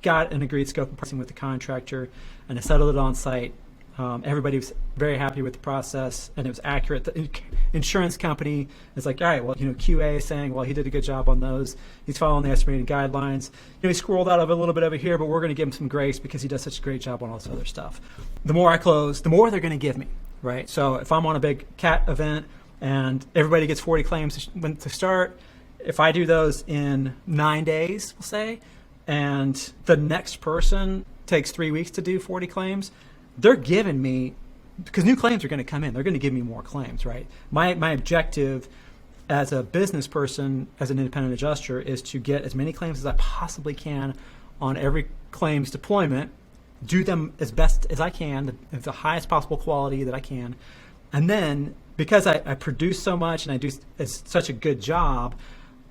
got an agreed scope and pricing with the contractor, and I settled it on site. Everybody was very happy with the process, and it was accurate. The insurance company is like, all right, well, QA is saying, well, he did a good job on those. He's following the estimated guidelines. He squirreled out of a little bit over here, but we're going to give him some grace because he does such a great job on all this other stuff. The more I close, the more they're going to give me, right? So if I'm on a big CAT event and everybody gets 40 claims to start, if I do those in 9 days, we'll say, and the next person takes 3 weeks to do 40 claims, they're giving me, because new claims are going to come in, they're going to give me more claims, right? My objective as a business person, as an independent adjuster, is to get as many claims as I possibly can on every claims deployment, do them as best as I can, the highest possible quality that I can, and then because I produce so much and I do such a good job,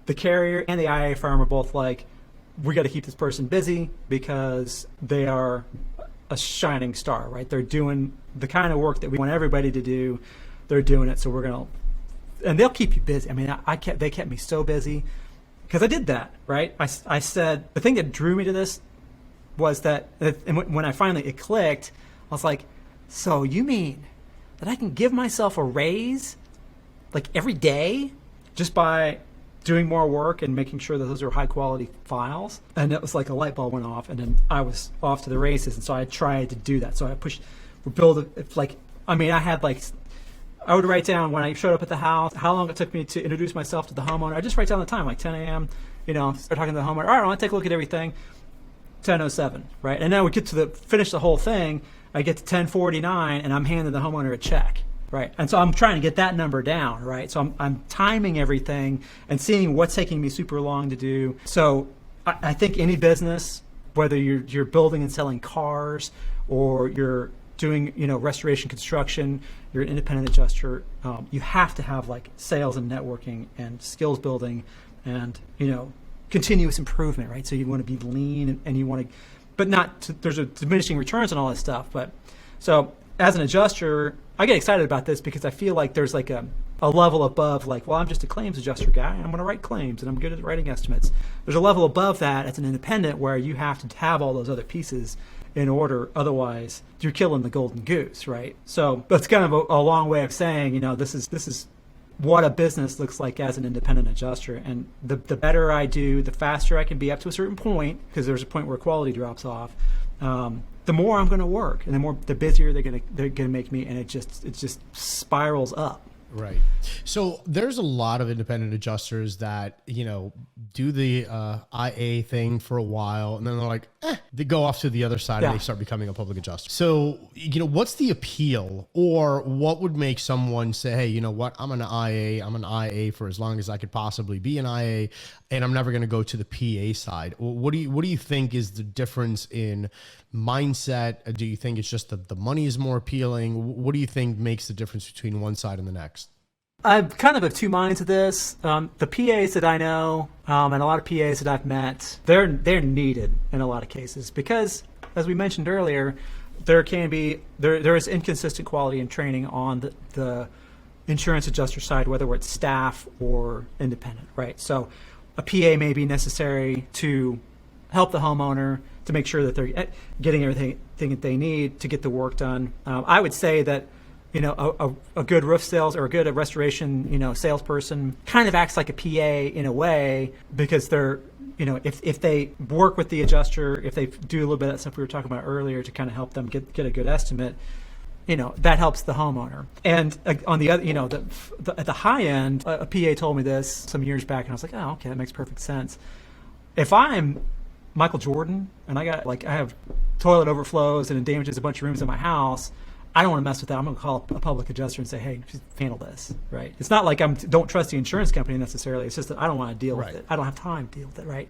the carrier and the IA firm are both like, we got to keep this person busy because they are a shining star, right? They're doing the kind of work that we want everybody to do. They're doing it, so we're going to, and they'll keep you busy. I mean, they kept me so busy because I did that, right? I said, the thing that drew me to this was that, and when I finally, it clicked, I was like, so you mean that I can give myself a raise like every day just by doing more work and making sure that those are high quality files? And it was like a light bulb went off, and then I was off to the races. And so I tried to do that. So I pushed, I would write down when I showed up at the house, how long it took me to introduce myself to the homeowner. I just write down the time, like 10 a.m., start talking to the homeowner. All right, I want to take a look at everything. 10:07, right? And now we get to finish the whole thing. I get to 10:49 and I'm handing the homeowner a check. Right. And so I'm trying to get that number down, right? So I'm timing everything and seeing what's taking me super long to do. So I think any business, whether you're building and selling cars or you're doing, restoration construction, you're an independent adjuster, you have to have like sales and networking and skills building and, continuous improvement, right? So you want to be lean and you want to, but there's a diminishing returns on all this stuff. But so as an adjuster, I get excited about this because I feel like there's like a level above, like, well, I'm just a claims adjuster guy. I'm going to write claims and I'm good at writing estimates. There's a level above that as an independent where you have to have all those other pieces in order. Otherwise, you're killing the golden goose, right? So that's kind of a long way of saying, this is what a business looks like as an independent adjuster. And the better I do, the faster I can be up to a certain point, because there's a point where quality drops off. The more I'm going to work, and the busier they're going to make me, and it just spirals up. Right. So there's a lot of independent adjusters that, do the IA thing for a while, and then they're like, they go off to the other side and they start becoming a public adjuster. So, what's the appeal, or what would make someone say, hey, you know what, I'm an IA for as long as I could possibly be an IA, and I'm never going to go to the PA side? What do you think is the difference in mindset? Do you think it's just that the money is more appealing? What do you think makes the difference between one side and the next? I'm kind of two minds of this. The PAs that I know, and a lot of PAs that I've met, they're needed in a lot of cases because, as we mentioned earlier, there is inconsistent quality in training on the insurance adjuster side, whether it's staff or independent, right? So a PA may be necessary to help the homeowner to make sure that they're getting everything that they need to get the work done. I would say that a good roof sales or a good restoration salesperson kind of acts like a PA in a way, because they're if they work with the adjuster, if they do a little bit of that stuff we were talking about earlier to kind of help them get a good estimate, that helps the homeowner. And on the other, at the high end, a PA told me this some years back, and I was like, oh, okay, that makes perfect sense. If I'm Michael Jordan and I have toilet overflows and it damages a bunch of rooms in my house, I don't want to mess with that. I'm going to call a public adjuster and say, hey, just handle this, right? It's not like I don't trust the insurance company necessarily. It's just that I don't want to deal with it. I don't have time to deal with it, right?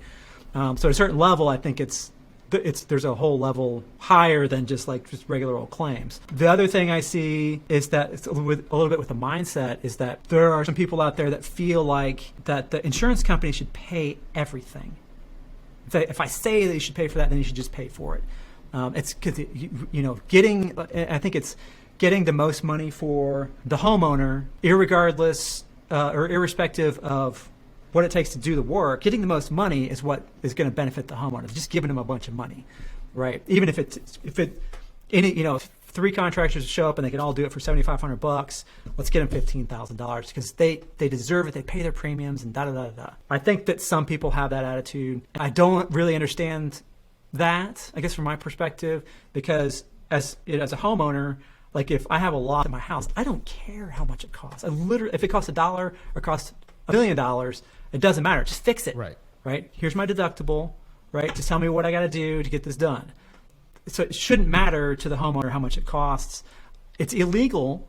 So at a certain level, I think it's there's a whole level higher than just regular old claims. The other thing I see is that it's a little bit with the mindset is that there are some people out there that feel like that the insurance company should pay everything. If I say that you should pay for that, then you should just pay for it. It's because I think it's getting the most money for the homeowner, irregardless or irrespective of what it takes to do the work. Getting the most money is what is going to benefit the homeowner. Just giving them a bunch of money, right? Even if if 3 contractors show up and they can all do it for $7,500, let's get them $15,000 because they deserve it. They pay their premiums and da da da da. I think that some people have that attitude. I don't really understand that, I guess, from my perspective, because as a homeowner, like if I have a lot in my house, I don't care how much it costs. If it costs $1 or costs $1 million, it doesn't matter. Just fix it. Right. Here's my deductible. Right. Just tell me what I got to do to get this done. So it shouldn't matter to the homeowner how much it costs. It's illegal.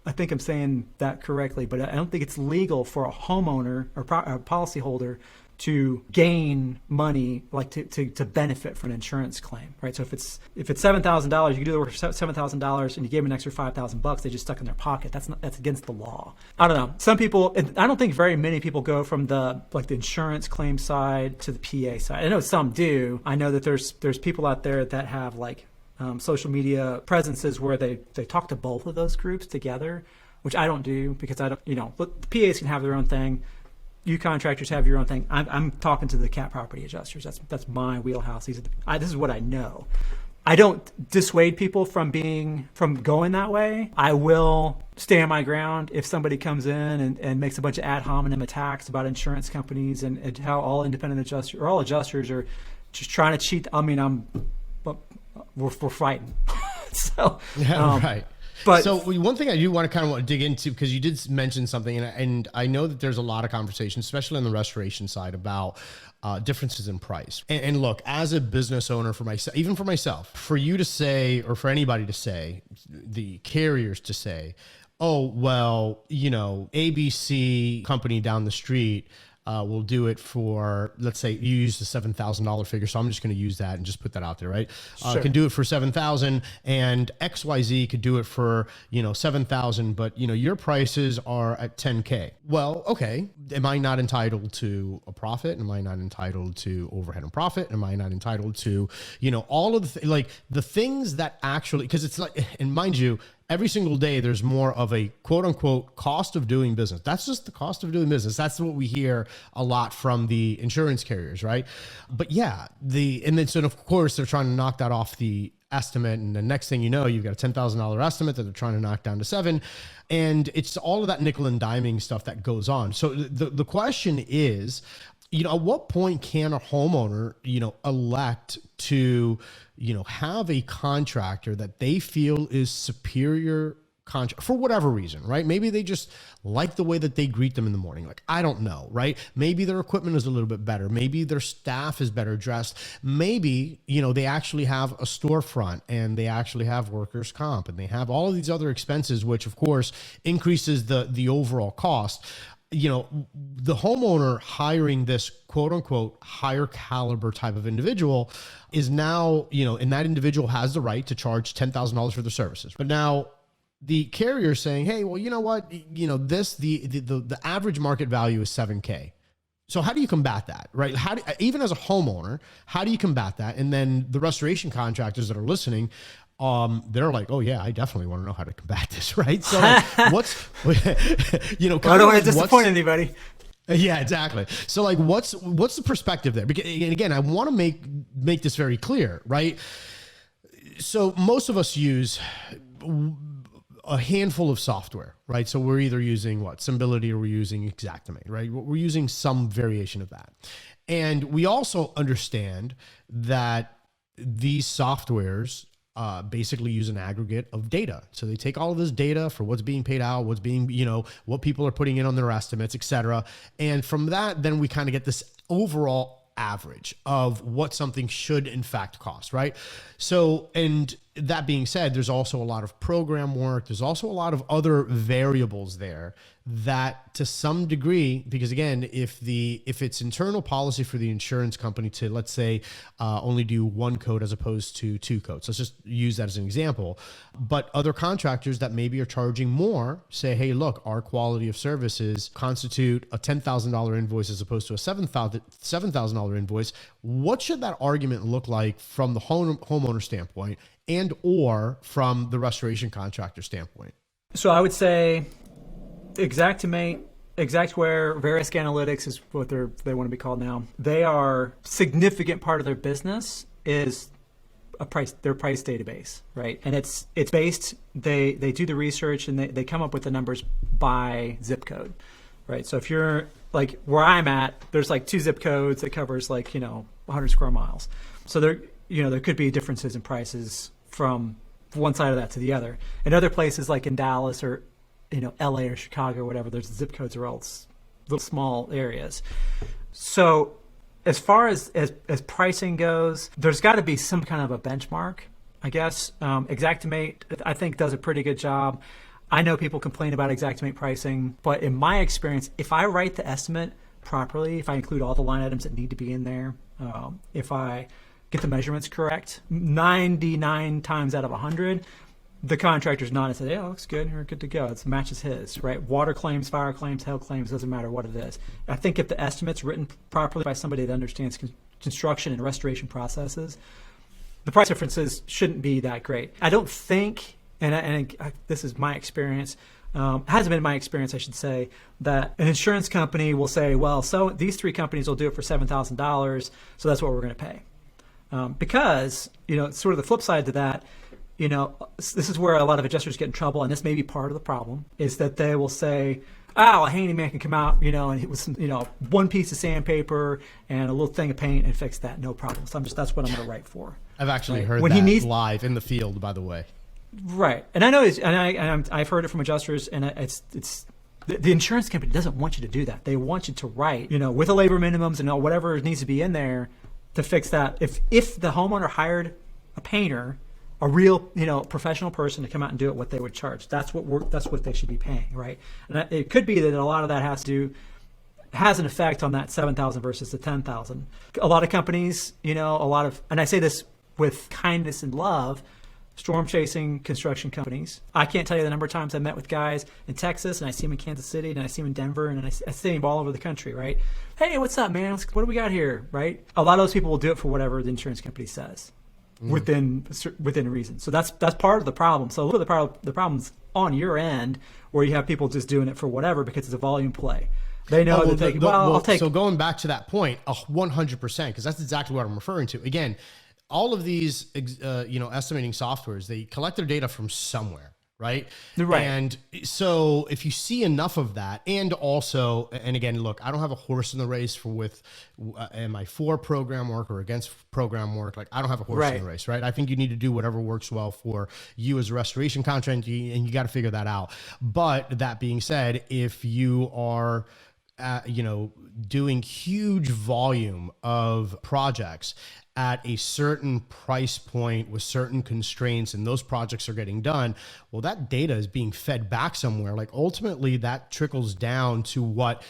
I think I'm saying that correctly, but I don't think it's legal for a homeowner or a policyholder to gain money, like to benefit from an insurance claim, right? So if it's $7,000, you can do the work for $7,000, and you give them an extra $5,000, they just stuck in their pocket. That's against the law. I don't know. Some people, and I don't think very many people go from the insurance claim side to the PA side. I know some do. I know that there's people out there that have social media presences where they talk to both of those groups together, which I don't do because I don't. The PAs can have their own thing. You contractors have your own thing. I'm talking to the cat property adjusters. That's my wheelhouse. This is what I know. I don't dissuade people from going that way. I will stand my ground if somebody comes in and makes a bunch of ad hominem attacks about insurance companies and how all independent adjusters or all adjusters are just trying to cheat. I mean, we're fighting. So right. But so one thing I do want to dig into, because you did mention something, and I know that there's a lot of conversation, especially on the restoration side, about differences in price. And look, as a business owner, even for myself, for you to say, or for anybody to say, the carriers to say, oh, well, ABC company down the street will do it for, let's say you use the $7,000 figure. So I'm just going to use that and just put that out there, right? Sure. Can do it for $7,000 and XYZ could do it for, $7,000, but your prices are at $10K. Well, okay. Am I not entitled to a profit? Am I not entitled to overhead and profit? Am I not entitled to, all of the things that actually, because it's and mind you, every single day, there's more of a quote unquote cost of doing business. That's just the cost of doing business. That's what we hear a lot from the insurance carriers, right? But yeah, so of course they're trying to knock that off the estimate. And the next thing you know, you've got a $10,000 estimate that they're trying to knock down to $7,000. And it's all of that nickel and diming stuff that goes on. So the question is, at what point can a homeowner, elect to, have a contractor that they feel is superior for whatever reason, right? Maybe they just like the way that they greet them in the morning. I don't know, right? Maybe their equipment is a little bit better. Maybe their staff is better dressed. Maybe, they actually have a storefront and they actually have workers' comp and they have all of these other expenses, which of course increases the overall cost. The homeowner hiring this quote unquote higher caliber type of individual is now, and that individual has the right to charge $10,000 for their services. But now the carrier is saying, hey, well, you know what, the average market value is $7K. So how do you combat that, right? Even as a homeowner, how do you combat that? And then the restoration contractors that are listening, they're like, oh yeah, I definitely want to know how to combat this, right? So what's, I don't want to disappoint anybody. Yeah, exactly. So what's the perspective there? Because, and again, I want to make this very clear, right? So most of us use a handful of software, right? So we're either using Symbility or we're using Xactimate, right? We're using some variation of that. And we also understand that these softwares basically use an aggregate of data. So they take all of this data for what's being paid out, what's being, what people are putting in on their estimates, et cetera. And from that, then we kind of get this overall average of what something should in fact cost, right? So, and that being said, there's also a lot of program work. There's also a lot of other variables there that to some degree, because again, if it's internal policy for the insurance company to, let's say, only do one code as opposed to two codes, let's just use that as an example. But other contractors that maybe are charging more say, hey, look, our quality of services constitute a $10,000 invoice as opposed to a $7,000 invoice. What should that argument look like from the homeowner standpoint and or from the restoration contractor standpoint? So I would say Xactimate, Xactware, Verisk Analytics is what they want to be called now. They are significant part of their business is their price database, right? And it's based, they do the research and they come up with the numbers by zip code, right? So if you're like where I'm at, there's like 2 zip codes that covers 100 square miles. So there could be differences in prices from one side of that to the other. In other places like in Dallas or LA or Chicago or whatever, there's zip codes are all little small areas. So as far as pricing goes, there's got to be some kind of a benchmark, I guess. Xactimate, I think, does a pretty good job. I know people complain about Xactimate pricing, but in my experience, if I write the estimate properly, if I include all the line items that need to be in there, if I get the measurements correct, 99 times out of 100, the contractor's not and said, yeah, looks good, you're good to go. It matches his, right? Water claims, fire claims, hail claims, doesn't matter what it is. I think if the estimate's written properly by somebody that understands construction and restoration processes, the price differences shouldn't be that great. I don't think, and this is my experience, hasn't been my experience, I should say, that an insurance company will say, well, so these 3 companies will do it for $7,000, so that's what we're going to pay. Because, sort of the flip side to that, this is where a lot of adjusters get in trouble, and this may be part of the problem, is that they will say, a handyman can come out, and it was, one piece of sandpaper and a little thing of paint and fix that, no problem. So that's what I'm going to write for. I've actually heard that live in the field, by the way. Right, and I know, I've heard it from adjusters, and it's the insurance company doesn't want you to do that. They want you to write, with the labor minimums and whatever needs to be in there to fix that. If the homeowner hired a painter, a real, professional person to come out and do it, what they would charge. That's what they should be paying, right? And it could be that a lot of that has an effect on that 7,000 versus the 10,000. A lot of companies, and I say this with kindness and love, storm chasing construction companies. I can't tell you the number of times I met with guys in Texas, and I see them in Kansas City, and I see them in Denver, and I see them all over the country, right? Hey, what's up, man? What do we got here, right? A lot of those people will do it for whatever the insurance company says. Within reason. So that's part of the problem. So a little bit of the problem's on your end, where you have people just doing it for whatever because it's a volume play. They know I'll take. So going back to that point, 100%, because that's exactly what I'm referring to. Again, all of these, estimating softwares, they collect their data from somewhere. Right. And so if you see enough of that, and also, and again, look, I don't have a horse in the race am I for program work or against program work? Like, I don't have a horse in the race, right? I think you need to do whatever works well for you as a restoration contractor, and you got to figure that out. But that being said, if you are, doing huge volume of projects at a certain price point with certain constraints, and those projects are getting done, well, that data is being fed back somewhere. Like, ultimately that trickles down to what,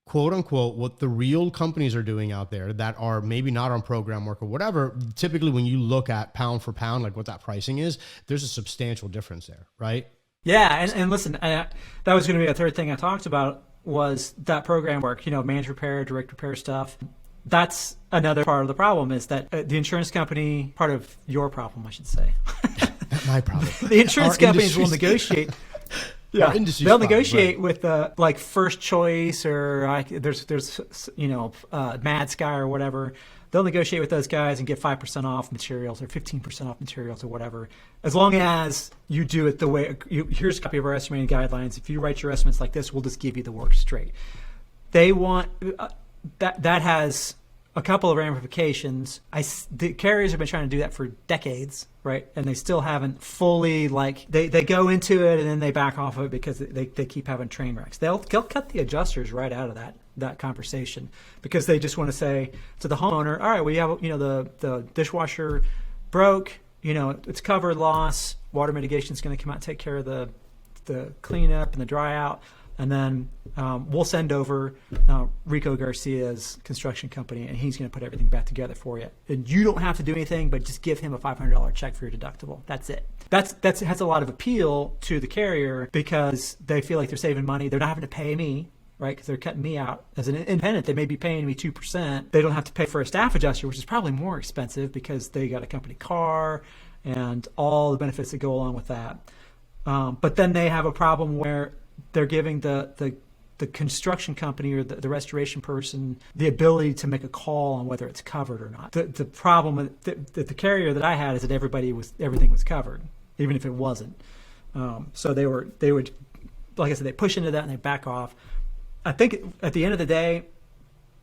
quote unquote, what the real companies are doing out there that are maybe not on program work or whatever. Typically when you look at pound for pound, like what that pricing is, there's a substantial difference there, right? Yeah. And listen, that was going to be a third thing I talked about, was that program work, managed repair, direct repair stuff. That's another part of the problem, is that the insurance company, part of your problem, I should say. Not my problem. The insurance companies will negotiate. Yeah, they'll negotiate with like First Choice or there's Mad Sky or whatever. They'll negotiate with those guys and get 5% off materials or 15% off materials or whatever, as long as you do it the way here's a copy of our estimating guidelines. If you write your estimates like this, we'll just give you the work straight. They want that has a couple of ramifications. The carriers have been trying to do that for decades, right? And they still haven't fully, they go into it and then they back off of it because they keep having train wrecks. They'll cut the adjusters right out of that conversation, because they just want to say to the homeowner, all right, we have, the dishwasher broke, it's covered loss. Water mitigation is going to come out and take care of the cleanup and the dry out. And then we'll send over Rico Garcia's construction company, and he's going to put everything back together for you. And you don't have to do anything, but just give him a $500 check for your deductible. That's it. That has a lot of appeal to the carrier because they feel like they're saving money. They're not having to pay me, right? Because they're cutting me out. As an independent, they may be paying me 2%. They don't have to pay for a staff adjuster, which is probably more expensive because they got a company car and all the benefits that go along with that. But then they have a problem where they're giving the construction company or the restoration person the ability to make a call on whether it's covered or not. The problem that the carrier that I had is that everything was covered, even if it wasn't. So they would, like I said, they push into that and they back off. I think at the end of the day,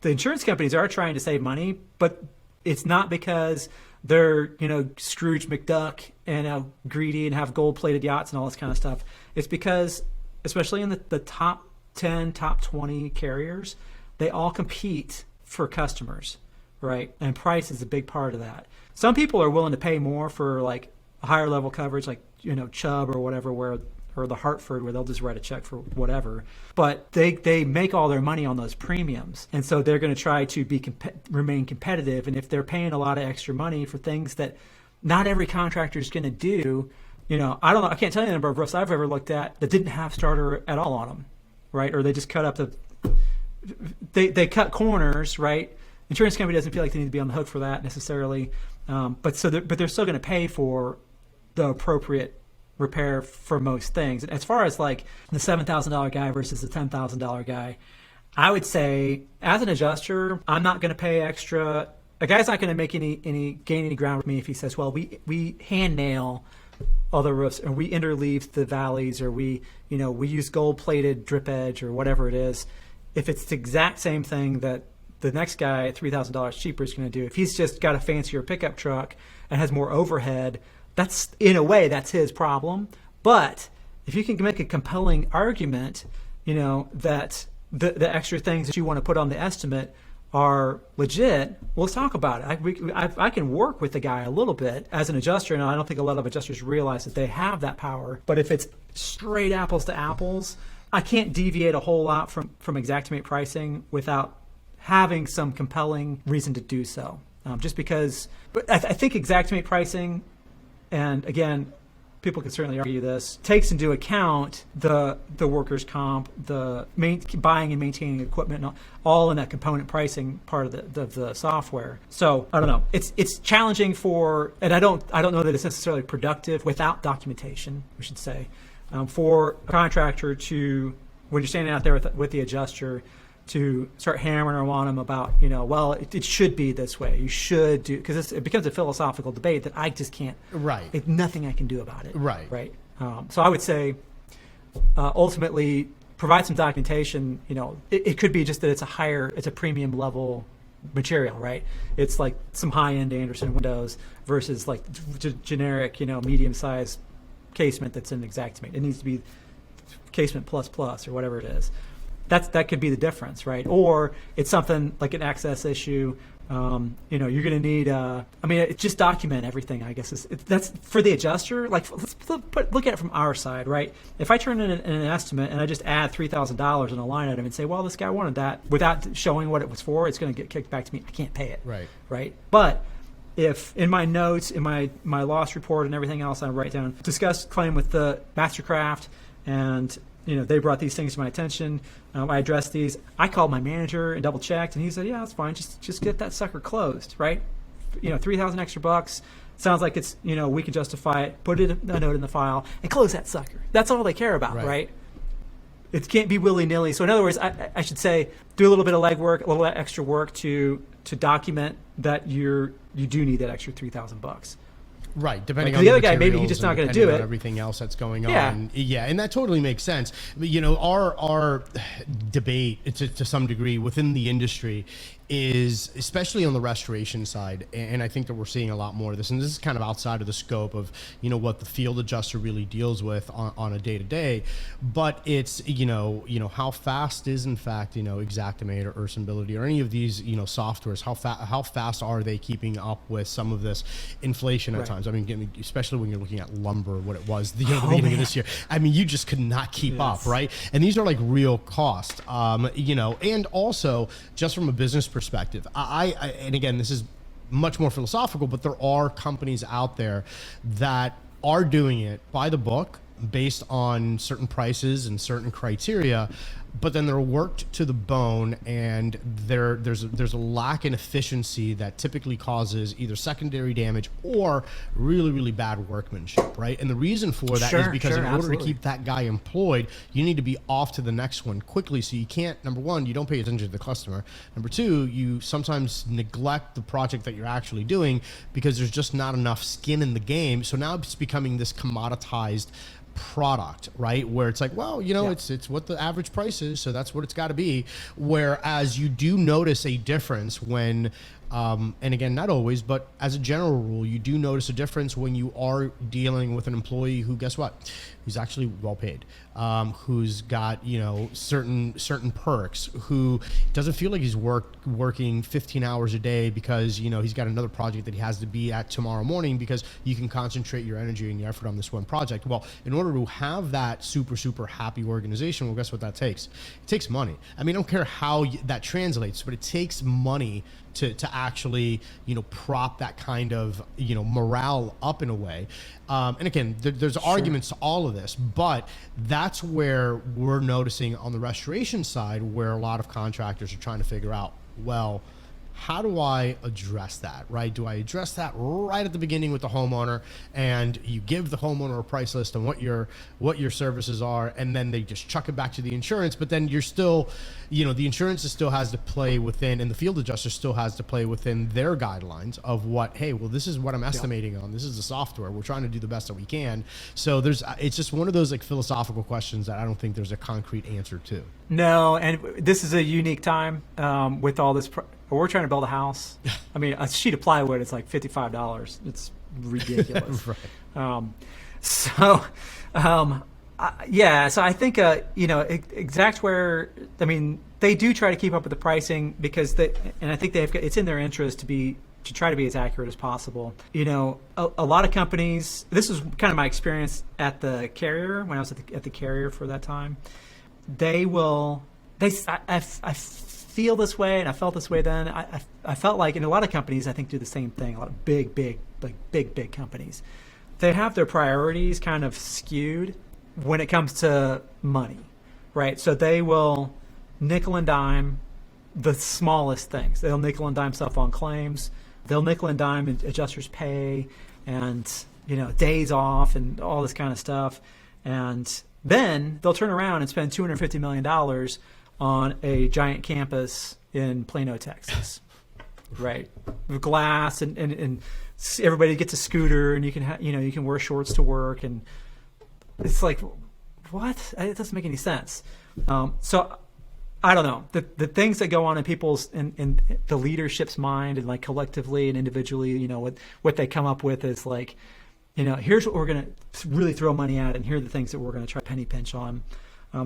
the insurance companies are trying to save money, but it's not because they're, Scrooge McDuck and greedy and have gold-plated yachts and all this kind of stuff. It's because, especially in the top 10, top 20 carriers, they all compete for customers, right? And price is a big part of that. Some people are willing to pay more for like a higher level coverage, like, Chubb or whatever, or the Hartford, where they'll just write a check for whatever. But they make all their money on those premiums. And so they're going to try to remain competitive. And if they're paying a lot of extra money for things that not every contractor is going to do, I don't know. I can't tell you the number of roofs I've ever looked at that didn't have starter at all on them, right? Or they just cut up they cut corners, right? Insurance company doesn't feel like they need to be on the hook for that necessarily, but they're still going to pay for the appropriate repair for most things. And as far as like the $7,000 guy versus the $10,000 guy, I would say as an adjuster, I'm not going to pay extra. A guy's not going to make gain any ground with me if he says, well, we hand nail all the roofs and we interleave the valleys, or we use gold plated drip edge or whatever it is. If it's the exact same thing that the next guy at $3,000 cheaper is going to do, if he's just got a fancier pickup truck and has more overhead, that's, in a way, that's his problem. But if you can make a compelling argument, that the extra things that you want to put on the estimate are legit, well, let's talk about it. I can work with the guy a little bit as an adjuster, and I don't think a lot of adjusters realize that they have that power. But if it's straight apples to apples, I can't deviate a whole lot from Xactimate pricing without having some compelling reason to do so. Just because, but I think Xactimate pricing, and again, people can certainly argue this, takes into account the workers' comp, the buying and maintaining equipment, all in that component pricing part of the software. So I don't know. It's challenging and I don't know that it's necessarily productive without documentation, we should say, for a contractor to, when you're standing out there with the adjuster, to start hammering on them about, well, it should be this way. You should do, because it becomes a philosophical debate that I just can't. Right. There's nothing I can do about it. Right. Right. So I would say, ultimately, provide some documentation. It could be just that it's a premium level material, right? It's like some high end Anderson windows versus like generic, medium sized casement that's in Xactimate. It needs to be casement plus or whatever it is. That could be the difference, right? Or it's something like an access issue. You're going to need. Just document everything. I guess that's for the adjuster. Like, let's look at it from our side, right? If I turn in an estimate and I just add $3,000 in a line item and say, well, this guy wanted that, without showing what it was for, it's going to get kicked back to me. I can't pay it. Right. Right. But if in my notes, in my loss report and everything else, I write down discussed claim with the Mastercraft and. They brought these things to my attention. I addressed these. I called my manager and double checked, and he said, "Yeah, that's fine. Just get that sucker closed, right? $3,000 extra bucks. Sounds like it's we can justify it. Put a note in the file and close that sucker. That's all they care about, right? It can't be willy nilly. So in other words, I should say, do a little bit of legwork, a little extra work to document that you do need that extra $3,000." Right, depending on the other guy, maybe he's just not going to do it. Everything else that's going on, and that totally makes sense. But our debate to some degree within the industry is, especially on the restoration side, and I think that we're seeing a lot more of this. And this is kind of outside of the scope of what the field adjuster really deals with on a day to day. But it's how fast is in fact Xactimate or Ursanbility or any of these softwares. How fast are they keeping up with some of this inflation at times? times. I mean, especially when you're looking at lumber, what it was the beginning of this year. I mean, you just could not keep up, right? And these are like real costs, and also just from a business perspective, and again, this is much more philosophical, but there are companies out there that are doing it by the book based on certain prices and certain criteria, but then they're worked to the bone, and there's a lack in efficiency that typically causes either secondary damage or really, really bad workmanship, right? And the reason for that is because in order to keep that guy employed, you need to be off to the next one quickly. So you can't, number one, you don't pay attention to the customer. Number two, you sometimes neglect the project that you're actually doing because there's just not enough skin in the game. So now it's becoming this commoditized product, right? Where it's like, well, it's what the average price is, so that's what it's got to be. Whereas you do notice a difference when, and again, not always, but as a general rule, you do notice a difference when you are dealing with an employee who, guess what? Who's actually well paid, who's got, certain perks, who doesn't feel like he's working 15 hours a day because, he's got another project that he has to be at tomorrow morning, because you can concentrate your energy and your effort on this one project. Well, in order to have that super, super happy organization, well, guess what that takes? It takes money. I mean, I don't care how that translates, but it takes money to actually, prop that kind of, morale up in a way. And again, there's arguments to all of this, but that's where we're noticing on the restoration side, where a lot of contractors are trying to figure out, well, how do I address that, right? Do I address that right at the beginning with the homeowner, and you give the homeowner a price list on what your services are, and then they just chuck it back to the insurance, but then you're still, the insurance still has to play within, and the field adjuster still has to play within their guidelines of what, hey, well, this is what I'm estimating on. This is the software. We're trying to do the best that we can. So it's just one of those like philosophical questions that I don't think there's a concrete answer to. No, and this is a unique time with all this. We're trying to build a house. I mean, a sheet of plywood is like $55. It's ridiculous. Right. So I think, Exactware, I mean, they do try to keep up with the pricing because and I think it's in their interest to try to be as accurate as possible. A lot of companies, this is kind of my experience at the carrier, when I was at the carrier for that time, I feel this way, and I felt this way then. I felt like, in a lot of companies, I think do the same thing. A lot of big companies, they have their priorities kind of skewed when it comes to money, right? So they will nickel and dime the smallest things. They'll nickel and dime stuff on claims. They'll nickel and dime adjusters' pay and days off and all this kind of stuff. And then they'll turn around and spend $250 million on a giant campus in Plano, Texas, right? With glass and everybody gets a scooter, and you can wear shorts to work, and it's like, what? It doesn't make any sense. So I don't know, the things that go on in people's in the leadership's mind, and like collectively and individually, what they come up with is like, here's what we're gonna really throw money at, and here are the things that we're gonna try to penny pinch on.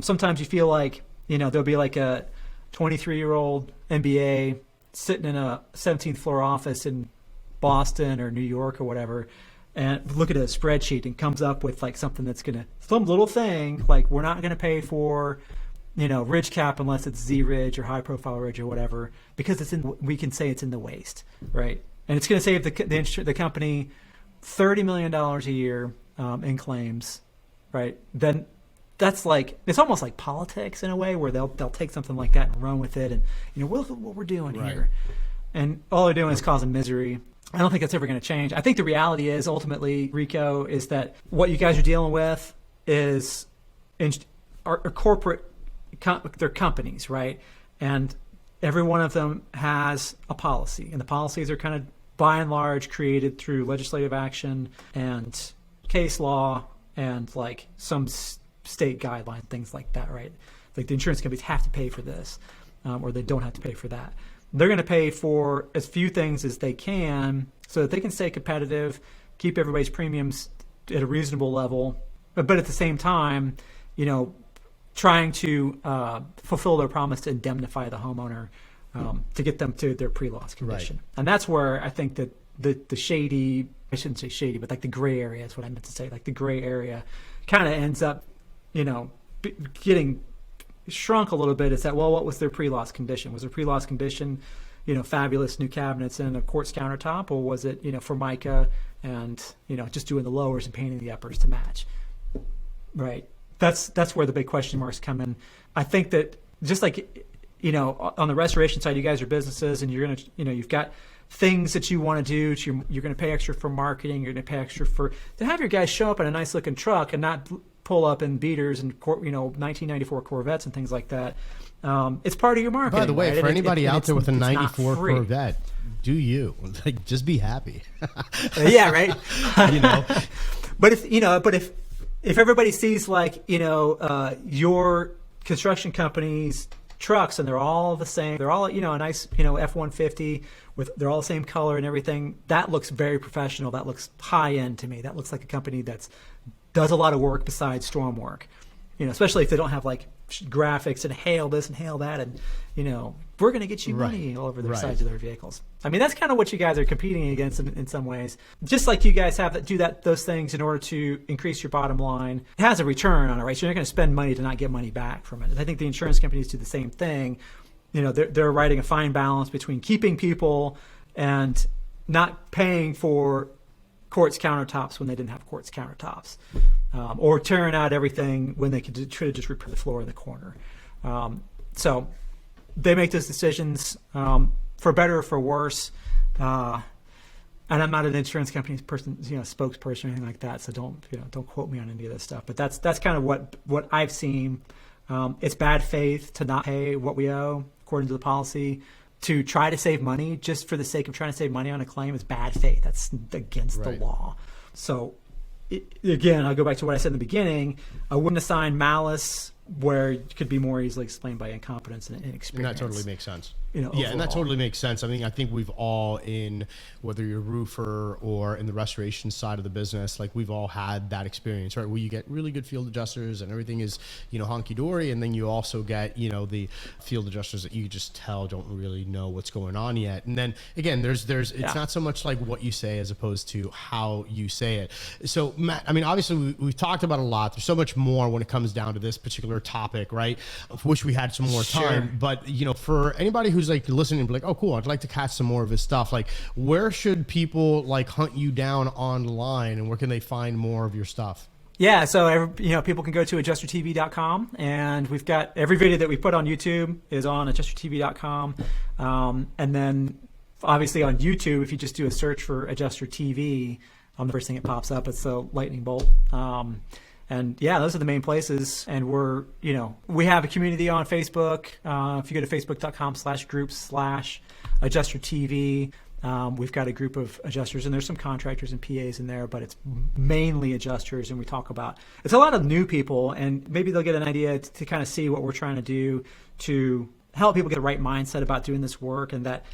Sometimes you feel like, there'll be like a 23-year-old MBA sitting in a 17th floor office in Boston or New York or whatever, and look at a spreadsheet and comes up with like something that's some little thing, like, we're not going to pay for, ridge cap unless it's Z ridge or high profile ridge or whatever, because we can say it's in the waste, right? And it's going to save the company $30 million a year in claims, right? Then that's like, it's almost like politics in a way, where they'll take something like that and run with it, and look at what we're doing here, and all they're doing is causing misery. I don't think that's ever going to change. I think the reality is, ultimately, Rico, is that what you guys are dealing with is are corporate, they're companies, right? And every one of them has a policy, and the policies are kind of, by and large, created through legislative action and case law and like some state guideline, things like that, right? Like the insurance companies have to pay for this, or they don't have to pay for that. They're going to pay for as few things as they can so that they can stay competitive, keep everybody's premiums at a reasonable level, but at the same time, trying to fulfill their promise to indemnify the homeowner to get them to their pre-loss condition. Right. And that's where I think that the shady, I shouldn't say shady, but like the gray area is what I meant to say. Like the gray area kind of ends up, getting shrunk a little bit. Is that, well, what was their pre-loss condition? Was their pre-loss condition, fabulous new cabinets and a quartz countertop, or was it, Formica and, just doing the lowers and painting the uppers to match? Right. That's where the big question marks come in. I think that just like, on the restoration side, you guys are businesses and you're going to, you've got things that you want to do. You're going to pay extra for marketing. You're going to pay extra to have your guys show up in a nice looking truck and not pull up in beaters and 1994 Corvettes and things like that. It's part of your marketing. By the way, right? For anybody out there with a 94 Corvette, do you just be happy? Yeah, right. But if everybody sees your construction company's trucks and they're all the same, they're all a nice F-150 they're all the same color and everything, that looks very professional. That looks high end to me. That looks like a company that's does a lot of work besides storm work, especially if they don't have like graphics and hail this and hail that, and we're going to get you money all over their sides of their vehicles. I mean, that's kind of what you guys are competing against in some ways. Just like you guys have that do those things in order to increase your bottom line. It has a return on it, right? So you're not going to spend money to not get money back from it. And I think the insurance companies do the same thing. They're writing a fine balance between keeping people and not paying for quartz countertops when they didn't have quartz countertops, or tearing out everything when they could try to just repair the floor in the corner. So they make those decisions for better or for worse. And I'm not an insurance company's spokesperson or anything like that, so don't quote me on any of this stuff. But that's kind of what I've seen. It's bad faith to not pay what we owe according to the policy. To try to save money just for the sake of trying to save money on a claim is bad faith. That's against the law. So again, I'll go back to what I said in the beginning. I wouldn't assign malice where it could be more easily explained by incompetence and inexperience. And that totally makes sense. Overall. And that totally makes sense. I think we've all, whether you're a roofer or in the restoration side of the business, like we've all had that experience, right? Where you get really good field adjusters and everything is, honky dory. And then you also get, the field adjusters that you just tell don't really know what's going on yet. And then again, it's not so much like what you say as opposed to how you say it. So Matt, obviously we've talked about a lot. There's so much more when it comes down to this particular topic, right? I wish we had some more time, but for anybody who's like listening and be like, oh cool, I'd like to catch some more of his stuff. Like where should people hunt you down online and where can they find more of your stuff? Yeah, so people can go to AdjusterTV.com, and we've got every video that we put on YouTube is on AdjusterTV.com, and then obviously on YouTube, if you just do a search for Adjuster TV, the first thing that pops up is the lightning bolt. And yeah, those are the main places. And we have a community on Facebook. If you go to facebook.com/groups/AdjusterTV, we've got a group of adjusters, and there's some contractors and PAs in there, but it's mainly adjusters. And we talk about, it's a lot of new people, and maybe they'll get an idea to kind of see what we're trying to do to help people get the right mindset about doing this work. And that,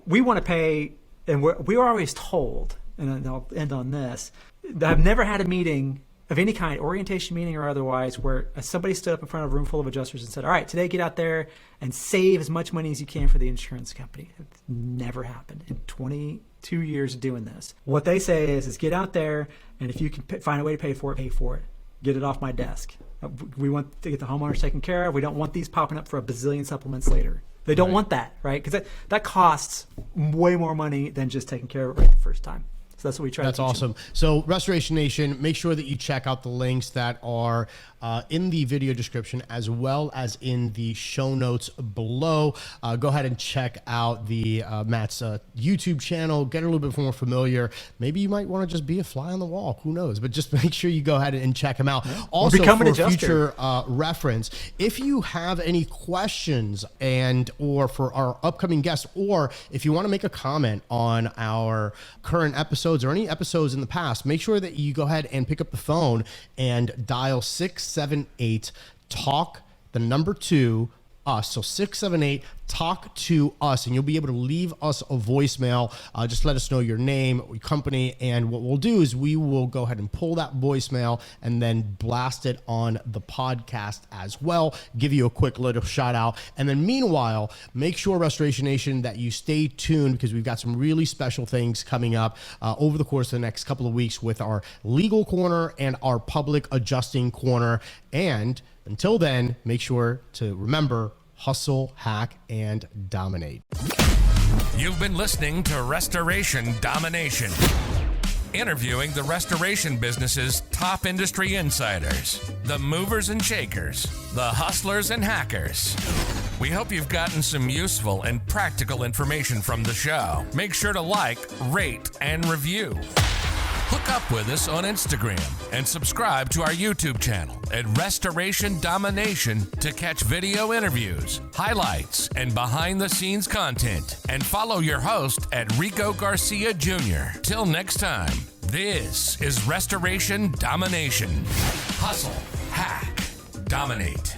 we want to pay, and we were always told, and I'll end on this, that I've never had a meeting of any kind, orientation meeting or otherwise, where somebody stood up in front of a room full of adjusters and said, all right, today get out there and save as much money as you can for the insurance company. It's never happened in 22 years of doing this. What they say is get out there, and if you can find a way to pay for it. Get it off my desk. We want to get the homeowners taken care of. We don't want these popping up for a bazillion supplements later. They don't want that, right? Because that costs way more money than just taking care of it right the first time. So that's what we try to teach awesome. them. So Restoration Nation, make sure that you check out the links that are in the video description as well as in the show notes below. Go ahead and check out the Matt's YouTube channel. Get a little bit more familiar. Maybe you might want to just be a fly on the wall. Who knows? But just make sure you go ahead and check him out. Yeah. Also, for future reference, if you have any questions or for our upcoming guests, or if you want to make a comment on our current episodes or any episodes in the past, make sure that you go ahead and pick up the phone and dial 678-TALK, the number 2, us. So 678 talk to us, and you'll be able to leave us a voicemail. Just let us know your name, your company, and what we'll do is we will go ahead and pull that voicemail and then blast it on the podcast as well. Give you a quick little shout out. And then meanwhile, make sure, Restoration Nation, that you stay tuned because we've got some really special things coming up over the course of the next couple of weeks with our legal corner and our public adjusting corner. And until then, make sure to remember, hustle, hack, and dominate. You've been listening to Restoration Domination, interviewing the restoration business's top industry insiders, the movers and shakers, the hustlers and hackers. We hope you've gotten some useful and practical information from the show. Make sure to like, rate, and review. Hook up with us on Instagram and subscribe to our YouTube channel at Restoration Domination to catch video interviews, highlights, and behind-the-scenes content. And follow your host at Rico Garcia Jr. Till next time, this is Restoration Domination. Hustle, hack, dominate.